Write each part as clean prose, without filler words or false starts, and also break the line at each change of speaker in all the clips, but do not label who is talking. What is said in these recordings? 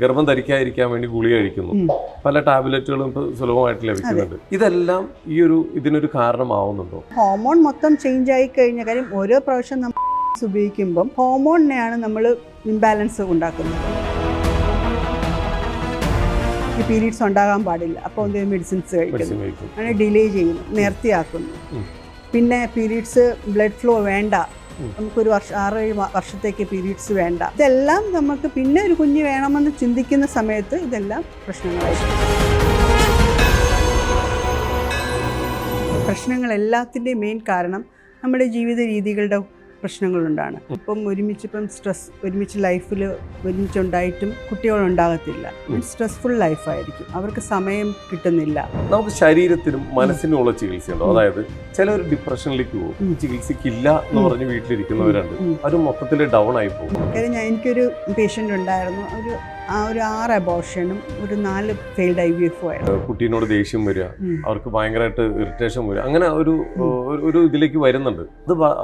ഗർഭം ധരിക്കാതിരിക്കാൻ വേണ്ടി ഗുളിക കഴിക്കുന്നു, പല ടാബ്ലറ്റുകളും ഇപ്പോൾ സുലഭമായിട്ട് ലഭിക്കുന്നുണ്ട്. ഇതെല്ലാം ഇതിനൊരു കാരണമാവുന്നുണ്ടോ?
ഹോർമോൺ മൊത്തം ചേഞ്ച് ആയി കഴിഞ്ഞ കാര്യം ഓരോ പ്രാവശ്യം നമ്മൾ ഉപയോഗിക്കുമ്പം ഹോർമോണിനെയാണ് നമ്മൾ ഇംബാലൻസ് ഉണ്ടാക്കുന്നത്. ഈ പീരീഡ്സ് ഉണ്ടാകാൻ പാടില്ല, അപ്പോൾ എന്തെങ്കിലും മെഡിസിൻസ് കഴിക്കുന്നു, അങ്ങനെ ഡിലേ ചെയ്യുന്നു, നേർത്തിയാക്കുന്നു. പിന്നെ പീരീഡ്സ് ബ്ലഡ് ഫ്ലോ വേണ്ട, നമുക്കൊരു 6-7 വർഷത്തേക്ക് പീരീഡ്സ് വേണ്ട. ഇതെല്ലാം നമുക്ക് പിന്നെ ഒരു കുഞ്ഞ് വേണമെന്ന് ചിന്തിക്കുന്ന സമയത്ത് ഇതെല്ലാം പ്രശ്നങ്ങളായിരിക്കും. പ്രശ്നങ്ങളെല്ലാത്തിൻ്റെയും മെയിൻ കാരണം നമ്മുടെ ജീവിത രീതികളുടെ പ്രശ്നങ്ങളുണ്ടാണ്. ഇപ്പം ഒരുമിച്ച് ലൈഫിൽ ഒരുമിച്ചുണ്ടായിട്ടും കുട്ടികളുണ്ടാകത്തില്ല. സ്ട്രെസ്ഫുൾ ലൈഫായിരിക്കും, അവർക്ക് സമയം കിട്ടുന്നില്ല.
നമുക്ക് ശരീരത്തിനും മനസ്സിനുമുള്ള ചികിത്സയുണ്ടോ? അതായത് ചിലർ ഡിപ്രഷനിലേക്ക് പോകും, ചികിത്സയ്ക്കില്ല എന്ന് പറഞ്ഞ് വീട്ടിലിരിക്കുന്നവരുണ്ട്, അവർ മൊത്തത്തിൽ ഡൗൺ ആയി പോകും.
എനിക്കൊരു പേഷ്യൻ്റ് ഉണ്ടായിരുന്നു, ഒരു 6 അബോർഷനും ഒരു 4 ഫെയിൽഡ് IVF ആയിരുന്നു.
കുട്ടീനോട് ദേഷ്യം വരിക, അവർക്ക് ഭയങ്കരമായിട്ട് ഇറിറ്റേഷൻ വരിക, അങ്ങനെ ഒരു ഇതിലേക്ക് വരുന്നുണ്ട്.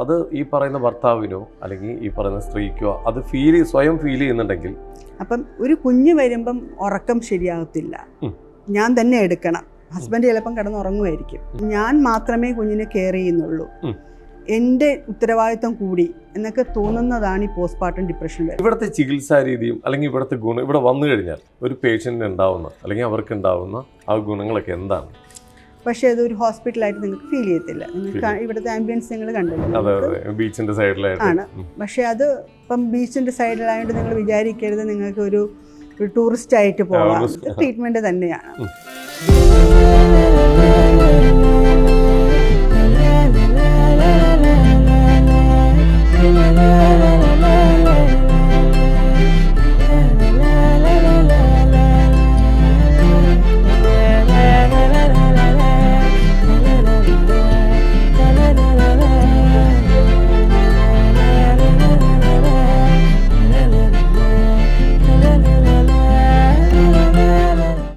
അത് ഈ പറയുന്ന ഭർത്താവിനോ അല്ലെങ്കിൽ ഈ പറയുന്ന സ്ത്രീക്കോ അത് സ്വയം ഫീൽ ചെയ്യുന്നുണ്ടെങ്കിൽ,
അപ്പം ഒരു കുഞ്ഞ് വരുമ്പം ഉറക്കം ശരിയാകത്തില്ല, ഞാൻ തന്നെ എടുക്കണം. ഹസ്ബൻഡ് ചിലപ്പം കിടന്നുറങ്ങുമായിരിക്കും, ഞാൻ മാത്രമേ കുഞ്ഞിനെ കെയർ ചെയ്യുന്നുള്ളൂ, എൻ്റെ ഉത്തരവാദിത്വം കൂടി എന്നൊക്കെ തോന്നുന്നതാണ് ഈ പോസ്റ്റ്മോർട്ടം ഡിപ്രഷൻ.
ഇവിടുത്തെ ചികിത്സാ രീതിയും അല്ലെങ്കിൽ ഇവിടുത്തെ ഗുണം, ഇവിടെ വന്നു കഴിഞ്ഞാൽ ഒരു പേഷ്യൻറ്റിന് ഉണ്ടാവുന്ന അല്ലെങ്കിൽ അവർക്ക് ഉണ്ടാവുന്ന ആ ഗുണങ്ങളൊക്കെ എന്താണ്?
പക്ഷേ അതൊരു ഹോസ്പിറ്റലായിട്ട് നിങ്ങൾക്ക് ഫീൽ ചെയ്യത്തില്ല. നിങ്ങൾക്ക് ഇവിടുത്തെ ആംബിയൻസ് നിങ്ങൾ കണ്ടല്ലോ,
ബീച്ചിന്റെ സൈഡിലാണ്.
പക്ഷേ അത് ഇപ്പം ബീച്ചിന്റെ സൈഡിലായതുകൊണ്ട് നിങ്ങൾ വിചാരിക്കരുത് നിങ്ങൾക്ക് ഒരു ടൂറിസ്റ്റ് ആയിട്ട് പോകാം. ട്രീറ്റ്മെന്റ് തന്നെയാണ്.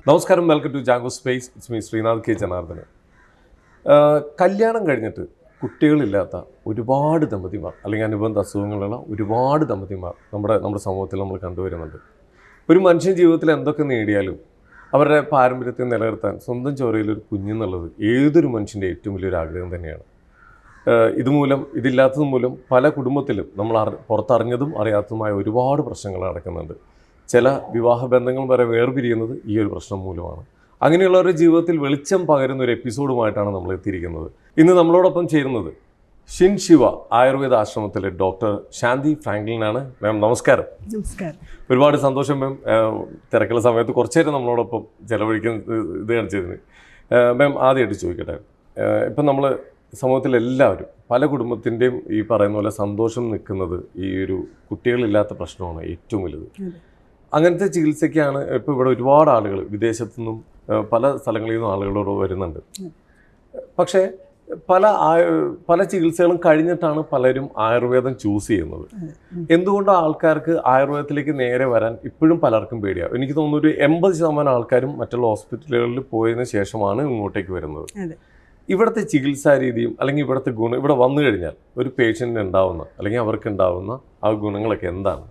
നമസ്കാരം, welcome to Jango space. It's me Sreenath K Janardhanan. കല്യാണം കഴിഞ്ഞിട്ട് കുട്ടികളില്ലാത്ത ഒരുപാട് ദമ്പതിമാർ അല്ലെങ്കിൽ അനുബന്ധ അസുഖങ്ങളുള്ള ഒരുപാട് ദമ്പതിമാർ നമ്മുടെ സമൂഹത്തിൽ നമ്മൾ കണ്ടുവരുന്നുണ്ട്. ഒരു മനുഷ്യൻ ജീവിതത്തിൽ എന്തൊക്കെ നേടിയാലും അവരുടെ പാരമ്പര്യത്തെ നിലനിർത്താൻ സ്വന്തം ചോരയിലൊരു കുഞ്ഞെന്നുള്ളത് ഏതൊരു മനുഷ്യൻ്റെ ഏറ്റവും വലിയൊരു ആഗ്രഹം തന്നെയാണ്. ഇതില്ലാത്തത് മൂലം പല കുടുംബത്തിലും നമ്മൾ പുറത്തറിഞ്ഞതും അറിയാത്തതുമായ ഒരുപാട് പ്രശ്നങ്ങൾ നടക്കുന്നുണ്ട്. ചില വിവാഹ ബന്ധങ്ങൾ വരെ വേർപിരിയുന്നത് ഈ ഒരു പ്രശ്നം മൂലമാണ്. അങ്ങനെയുള്ളവരുടെ ജീവിതത്തിൽ വെളിച്ചം പകരുന്ന ഒരു എപ്പിസോഡുമായിട്ടാണ് നമ്മൾ എത്തിയിരിക്കുന്നത്. ഇന്ന് നമ്മളോടൊപ്പം ചേരുന്നത് ഷിൻ ശിവ ആയുർവേദ ആശ്രമത്തിലെ ഡോക്ടർ ശാന്തി ഫ്രാങ്ക്ലിനാണ്. മാം നമസ്കാരം.
നമസ്കാരം.
ഒരുപാട് സന്തോഷം മാം, തിരക്കുള്ള സമയത്ത് കുറച്ചു നേരം നമ്മളോടൊപ്പം ചിലവഴിക്കുന്ന ഇത് കാണിച്ചതിന്. മാം ആദ്യമായിട്ട് ചോദിക്കട്ടെ, ഇപ്പം നമ്മൾ സമൂഹത്തിലെല്ലാവരും പല കുടുംബത്തിൻ്റെയും ഈ പറയുന്ന പോലെ സന്തോഷം നിൽക്കുന്നത് ഈ ഒരു കുട്ടികളില്ലാത്ത പ്രശ്നമാണ് ഏറ്റവും വലുത്. അങ്ങനത്തെ ചികിത്സയ്ക്കാണ് ഇപ്പോൾ ഇവിടെ ഒരുപാട് ആളുകൾ വിദേശത്തു നിന്നും പല സ്ഥലങ്ങളിൽ നിന്നും ആളുകളോട് വരുന്നുണ്ട്. പക്ഷേ പല ചികിത്സകളും കഴിഞ്ഞിട്ടാണ് പലരും ആയുർവേദം ചൂസ് ചെയ്യുന്നത്. എന്തുകൊണ്ട് ആൾക്കാർക്ക് ആയുർവേദത്തിലേക്ക് നേരെ വരാൻ ഇപ്പോഴും പലർക്കും പേടിയാണ്? എനിക്ക് തോന്നുന്നു ഒരു 80% ആൾക്കാരും മറ്റുള്ള ഹോസ്പിറ്റലുകളിൽ പോയതിനു ശേഷമാണ് ഇങ്ങോട്ടേക്ക് വരുന്നത്. ഇവിടുത്തെ ചികിത്സാ രീതിയും അല്ലെങ്കിൽ ഇവിടുത്തെ ഗുണം, ഇവിടെ വന്നു കഴിഞ്ഞാൽ ഒരു പേഷ്യൻറ്റിന് ഉണ്ടാവുന്ന അല്ലെങ്കിൽ അവർക്ക് ഉണ്ടാവുന്ന ആ ഗുണങ്ങളൊക്കെ എന്താണ്?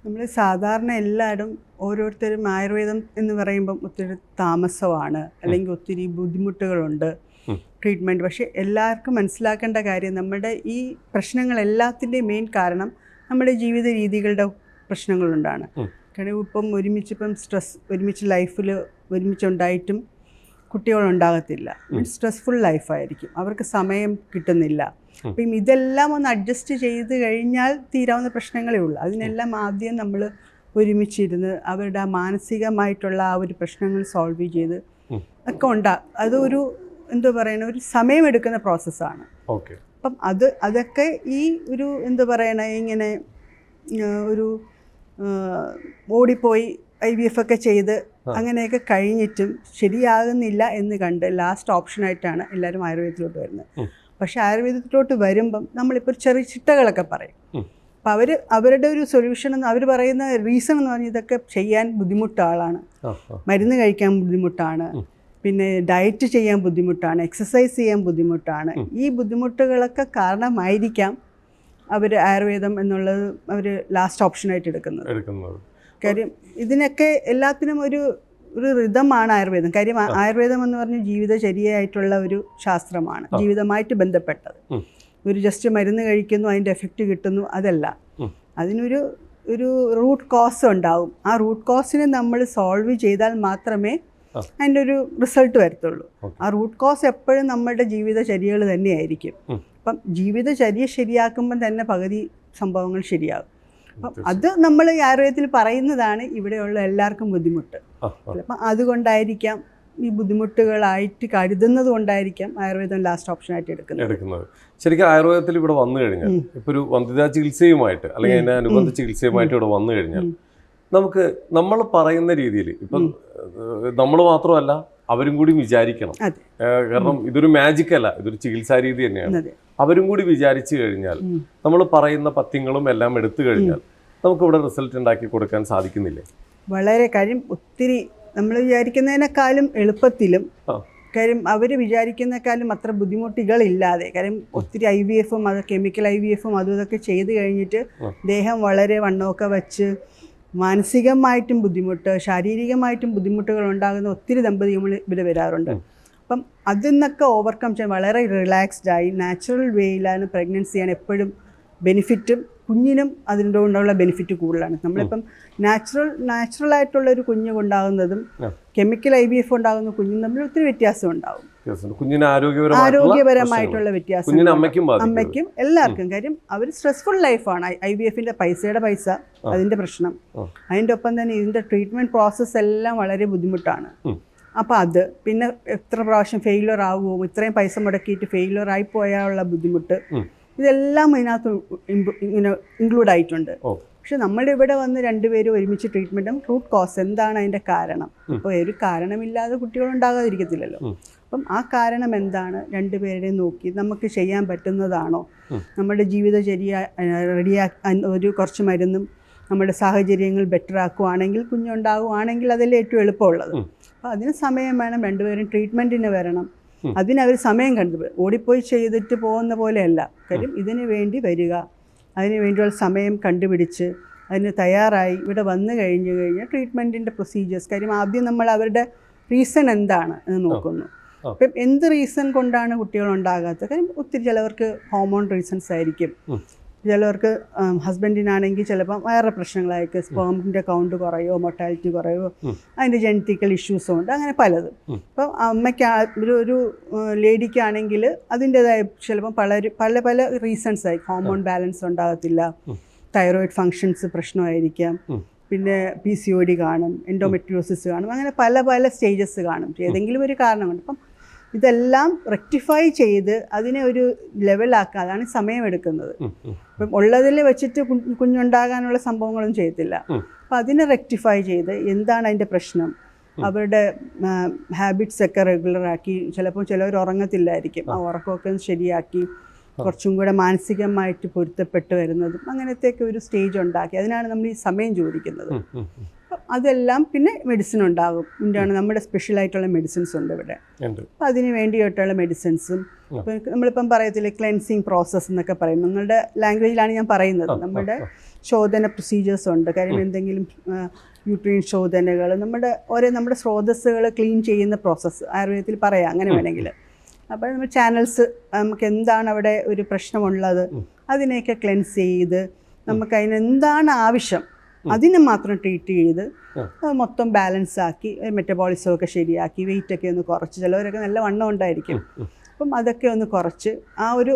നമ്മൾ സാധാരണ എല്ലാവരും ഓരോരുത്തരും ആയുർവേദം എന്ന് പറയുമ്പം ഒത്തിരി താമസമാണ്, അല്ലെങ്കിൽ ഒത്തിരി ബുദ്ധിമുട്ടുകളുണ്ട് ട്രീറ്റ്മെൻറ്റ്. പക്ഷേ എല്ലാവർക്കും മനസ്സിലാക്കേണ്ട കാര്യം, നമ്മുടെ ഈ പ്രശ്നങ്ങളെല്ലാത്തിൻ്റെയും മെയിൻ കാരണം നമ്മുടെ ജീവിത രീതികളുടെ പ്രശ്നങ്ങളുണ്ടാണ്. കാരണം ഒരുമിച്ച് ലൈഫിൽ ഒരുമിച്ചുണ്ടായിട്ടും കുട്ടികളുണ്ടാകത്തില്ല, സ്ട്രെസ്ഫുൾ ലൈഫായിരിക്കും, അവർക്ക് സമയം കിട്ടുന്നില്ല. അപ്പം ഇതെല്ലാം ഒന്ന് അഡ്ജസ്റ്റ് ചെയ്ത് കഴിഞ്ഞാൽ തീരാവുന്ന പ്രശ്നങ്ങളേ ഉള്ളൂ. അതിനെല്ലാം ആദ്യം നമ്മൾ ഒരുമിച്ചിരുന്ന് അവരുടെ മാനസികമായിട്ടുള്ള ആ ഒരു പ്രശ്നങ്ങൾ സോൾവ് ചെയ്ത് ഒക്കെ അതൊരു ഒരു സമയമെടുക്കുന്ന പ്രോസസ്സാണ്. അപ്പം അതൊക്കെ ഈ ഒരു ഇങ്ങനെ ഒരു ഓടിപ്പോയി IVF ഒക്കെ ചെയ്ത് അങ്ങനെയൊക്കെ കഴിഞ്ഞിട്ടും ശരിയാകുന്നില്ല എന്ന് കണ്ട് ലാസ്റ്റ് ഓപ്ഷനായിട്ടാണ് എല്ലാവരും ആയുർവേദത്തിലോട്ട് വരുന്നത്. പക്ഷേ ആയുർവേദത്തിലോട്ട് വരുമ്പം നമ്മളിപ്പോൾ ചെറിയ ചിട്ടകളൊക്കെ പറയും. അപ്പം അവരുടെ ഒരു സൊല്യൂഷൻ എന്ന് അവർ പറയുന്ന റീസൺ എന്ന് പറഞ്ഞാൽ ഇതൊക്കെ ചെയ്യാൻ ബുദ്ധിമുട്ടാണ്, മരുന്ന് കഴിക്കാൻ ബുദ്ധിമുട്ടാണ്, പിന്നെ ഡയറ്റ് ചെയ്യാൻ ബുദ്ധിമുട്ടാണ്, എക്സസൈസ് ചെയ്യാൻ ബുദ്ധിമുട്ടാണ്. ഈ ബുദ്ധിമുട്ടുകളൊക്കെ കാരണമായിരിക്കാം അവർ ആയുർവേദം എന്നുള്ളത് അവർ ലാസ്റ്റ് ഓപ്ഷനായിട്ട് എടുക്കുന്നത്. കാര്യം ഇതിനൊക്കെ എല്ലാത്തിനും ഒരു റിതമാണ് ആയുർവേദം. കാര്യം ആയുർവേദം എന്ന് പറഞ്ഞാൽ ജീവിതചര്യയായിട്ടുള്ള ഒരു ശാസ്ത്രമാണ്, ജീവിതമായിട്ട് ബന്ധപ്പെട്ടത്. ഒരു ജസ്റ്റ് മരുന്ന് കഴിക്കുന്നു അതിൻ്റെ എഫക്റ്റ് കിട്ടുന്നു അതല്ല, അതിനൊരു റൂട്ട് കോസ് ഉണ്ടാവും. ആ റൂട്ട് കോസിനെ നമ്മൾ സോൾവ് ചെയ്താൽ മാത്രമേ അതിൻ്റെ ഒരു റിസൾട്ട് വരത്തുള്ളൂ. ആ റൂട്ട് കോസ് എപ്പോഴും നമ്മുടെ ജീവിതചര്യകൾ തന്നെയായിരിക്കും. അപ്പം ജീവിതചര്യ ശരിയാക്കുമ്പം തന്നെ പകുതി സംഭവങ്ങൾ ശരിയാകും. അപ്പം അത് നമ്മൾ ഈ ആയുർവേദത്തിൽ പറയുന്നതാണ് ഇവിടെയുള്ള എല്ലാവർക്കും ബുദ്ധിമുട്ട്. അപ്പം അതുകൊണ്ടായിരിക്കാം ഈ ബുദ്ധിമുട്ടുകളായിട്ട് കരുതുന്നത് കൊണ്ടായിരിക്കാം ആയുർവേദം ലാസ്റ്റ് ഓപ്ഷനായിട്ട് എടുക്കുന്നത്.
ശരിക്കും ആയുർവേദത്തിൽ ഇവിടെ വന്നു കഴിഞ്ഞാൽ ഇപ്പോൾ ഒരു വന്ധ്യതാ ചികിത്സയുമായിട്ട് അല്ലെങ്കിൽ അതിൻ്റെ അനുബന്ധ ചികിത്സയുമായിട്ട് ഇവിടെ വന്നു കഴിഞ്ഞാൽ നമുക്ക് നമ്മൾ പറയുന്ന രീതിയിൽ ഇപ്പം നമ്മൾ മാത്രമല്ല അവരും കൂടി വിചാരിക്കണം. കാരണം ഇതൊരു മാജിക് അല്ല, ഇതൊരു ചികിത്സാ രീതി തന്നെയാണ്. അവരും കൂടി വിചാരിച്ചു കഴിഞ്ഞാൽ നമ്മൾ പറയുന്ന പഥ്യങ്ങളും എല്ലാം എടുത്തു കഴിഞ്ഞാൽ നമുക്ക് ഇവിടെ റിസൾട്ട് ഉണ്ടാക്കി കൊടുക്കാൻ സാധിക്കുന്നില്ലേ?
വളരെ കാര്യം ഒത്തിരി നമ്മൾ വിചാരിക്കുന്നതിനേക്കാളും എളുപ്പത്തിലും, കാര്യം അവർ വിചാരിക്കുന്നേക്കാളും അത്ര ബുദ്ധിമുട്ടുകളില്ലാതെ. കാര്യം ഒത്തിരി IVF-ഉം അത് കെമിക്കൽ IVF-ഉം അതും ഇതൊക്കെ ചെയ്ത് കഴിഞ്ഞിട്ട് ദേഹം വളരെ വണ്ണമൊക്കെ വെച്ച് മാനസികമായിട്ടും ബുദ്ധിമുട്ട്, ശാരീരികമായിട്ടും ബുദ്ധിമുട്ടുകൾ ഉണ്ടാകുന്ന ഒത്തിരി ദമ്പതികൾ ഇവിടെ വരാറുണ്ട്. അപ്പം അതിൽ നിന്നൊക്കെ ഓവർകം ചെയ്യാൻ വളരെ റിലാക്സ്ഡായി നാച്ചുറൽ വേയിലാണ് പ്രഗ്നൻസിയാണ് എപ്പോഴും ബെനിഫിറ്റും കുഞ്ഞിനും അതിൻ്റെ കൊണ്ടുള്ള ബെനിഫിറ്റ് കൂടുതലാണ്. നമ്മളിപ്പം നാച്ചുറലായിട്ടുള്ളൊരു കുഞ്ഞ് ഉണ്ടാകുന്നതും കെമിക്കൽ IVF ഉണ്ടാകുന്ന കുഞ്ഞും തമ്മിൽ ഒത്തിരി വ്യത്യാസം ഉണ്ടാവും. ആരോഗ്യപരമായിട്ടുള്ള വ്യത്യാസം അമ്മയ്ക്കും എല്ലാവർക്കും. കാര്യം അവർ സ്ട്രെസ്ഫുൾ ലൈഫാണ്. IVF-ന്റെ പൈസയുടെ പൈസ അതിൻ്റെ പ്രശ്നം, അതിൻ്റെ ഒപ്പം തന്നെ ഇതിൻ്റെ ട്രീറ്റ്മെൻറ്റ് പ്രോസസ്സ് എല്ലാം വളരെ ബുദ്ധിമുട്ടാണ്. അപ്പോൾ അത് പിന്നെ എത്ര പ്രാവശ്യം ഫെയിലിയർ ആവുമോ, ഇത്രയും പൈസ മുടക്കിയിട്ട് ഫെയിലിയർ ആയി പോയാലുള്ള ബുദ്ധിമുട്ട്, ഇതെല്ലാം അതിനകത്ത് ഇങ്ങനെ ഇൻക്ലൂഡ് ആയിട്ടുണ്ട്. പക്ഷെ നമ്മുടെ ഇവിടെ വന്ന് രണ്ടുപേരും ഒരുമിച്ച് ട്രീറ്റ്മെൻറ്റും റൂട്ട് കോസ് എന്താണ് അതിൻ്റെ കാരണം. അപ്പോൾ ഒരു കാരണമില്ലാതെ കുട്ടികളുണ്ടാകാതിരിക്കത്തില്ലല്ലോ. അപ്പം ആ കാരണം എന്താണ് രണ്ടുപേരുടെയും നോക്കി നമുക്ക് ചെയ്യാൻ പറ്റുന്നതാണോ, നമ്മുടെ ജീവിതചര്യ ഒരു കുറച്ച് മരുന്നും നമ്മുടെ സാഹചര്യങ്ങൾ ബെറ്റർ ആക്കുവാണെങ്കിൽ കുഞ്ഞുണ്ടാകുവാണെങ്കിൽ അതല്ലേ ഏറ്റവും എളുപ്പമുള്ളത്. അപ്പോൾ അതിന് സമയം വേണം, രണ്ടുപേരും ട്രീറ്റ്മെൻറ്റിന് വരണം. അതിനവർ സമയം കണ്ടുപോയി ഓടിപ്പോയി ചെയ്തിട്ട് പോകുന്ന പോലെയല്ല. കാര്യം ഇതിന് വേണ്ടി വരിക, അതിന് വേണ്ടിയുള്ള സമയം കണ്ടുപിടിച്ച് അതിന് തയ്യാറായി ഇവിടെ വന്നു കഴിഞ്ഞാൽ ട്രീറ്റ്മെൻറ്റിൻ്റെ പ്രൊസീജിയേഴ്സ്. കാര്യം ആദ്യം നമ്മൾ അവരുടെ റീസൺ എന്താണ് എന്ന് നോക്കുന്നു. അപ്പം എന്ത് റീസൺ കൊണ്ടാണ് കുട്ടികളുണ്ടാകാത്തത്? കാര്യം ഒത്തിരി ചിലവർക്ക് ഹോർമോൺ റീസൺസ് ആയിരിക്കും, ചിലവർക്ക് ഹസ്ബൻഡിനാണെങ്കിൽ ചിലപ്പം വേറെ പ്രശ്നങ്ങളായിരിക്കും, സ്പേമിൻ്റെ കൗണ്ട് കുറയോ മൊർട്ടാലിറ്റി കുറയോ അതിൻ്റെ ജനറ്റിക്കൽ ഇഷ്യൂസും ഉണ്ട്, അങ്ങനെ പലതും. അപ്പം അമ്മയ്ക്ക് ഒരു ലേഡിക്കാണെങ്കിൽ അതിൻ്റെതായ ചിലപ്പം പല പല റീസൺസ് ആയി. ഹോർമോൺ ബാലൻസ് ഉണ്ടാകത്തില്ല, തൈറോയിഡ് ഫങ്ഷൻസ് പ്രശ്നമായിരിക്കാം, പിന്നെ PCOD കാണും, എൻഡോമെട്രിയോസിസ് കാണും, അങ്ങനെ പല പല സ്റ്റേജസ് കാണും. ഏതെങ്കിലും ഒരു കാരണമുണ്ട്. അപ്പം ഇതെല്ലാം റെക്ടിഫൈ ചെയ്ത് അതിനെ ഒരു ലെവലാക്കുക, അതാണ് സമയമെടുക്കുന്നത്. അപ്പം ഉള്ളതിൽ വെച്ചിട്ട് കുഞ്ഞുണ്ടാകാനുള്ള സംഭവങ്ങളൊന്നും ചെയ്യത്തില്ല. അപ്പം അതിനെ റെക്ടിഫൈ ചെയ്ത് എന്താണ് അതിൻ്റെ പ്രശ്നം, അവരുടെ ഹാബിറ്റ്സ് ഒക്കെ റെഗുലറാക്കി, ചിലപ്പോൾ ചിലവർ ഉറങ്ങത്തില്ലായിരിക്കും, ആ ഉറക്കമൊക്കെ ശരിയാക്കി കുറച്ചും കൂടെ മാനസികമായിട്ട് പൊരുത്തപ്പെട്ട് വരുന്നതും അങ്ങനത്തെയൊക്കെ ഒരു സ്റ്റേജ് ഉണ്ടാക്കി, അതിനാണ് നമ്മൾ ഈ സമയം ചോദിക്കുന്നത്. അതെല്ലാം പിന്നെ മെഡിസിൻ ഉണ്ടാകും. ഇതിൻ്റെയാണ് നമ്മുടെ സ്പെഷ്യലായിട്ടുള്ള മെഡിസിൻസ് ഉണ്ട് ഇവിടെ. അപ്പം അതിന് വേണ്ടിയിട്ടുള്ള മെഡിസിൻസും നമ്മളിപ്പം പറയത്തില്ലേ ക്ലെൻസിങ് പ്രോസസ്സ് എന്നൊക്കെ പറയും, നിങ്ങളുടെ ലാംഗ്വേജിലാണ് ഞാൻ പറയുന്നത്. നമ്മുടെ ശോധന പ്രൊസീജിയേഴ്സ് ഉണ്ട്. കാര്യം എന്തെങ്കിലും യൂട്രീൻ ശോധനകൾ, നമ്മുടെ സ്രോതസ്സുകൾ ക്ലീൻ ചെയ്യുന്ന പ്രോസസ്സ് ആയുർവേദത്തിൽ പറയാം, അങ്ങനെ വേണമെങ്കിൽ. അപ്പോൾ നമ്മൾ ചാനൽസ്, നമുക്ക് എന്താണ് അവിടെ ഒരു പ്രശ്നമുള്ളത് അതിനെയൊക്കെ ക്ലെൻസ് ചെയ്ത് നമുക്ക് അതിനെന്താണ് ആവശ്യം അതിനെ മാത്രം ട്രീറ്റ് ചെയ്ത് മൊത്തം ബാലൻസ് ആക്കി മെറ്റബോളിസം ഒക്കെ ശരിയാക്കി വെയിറ്റൊക്കെ ഒന്ന് കുറച്ച്, ചിലവരൊക്കെ നല്ല വണ്ണം ഉണ്ടായിരിക്കും, അപ്പം അതൊക്കെ ഒന്ന് കുറച്ച് ആ ഒരു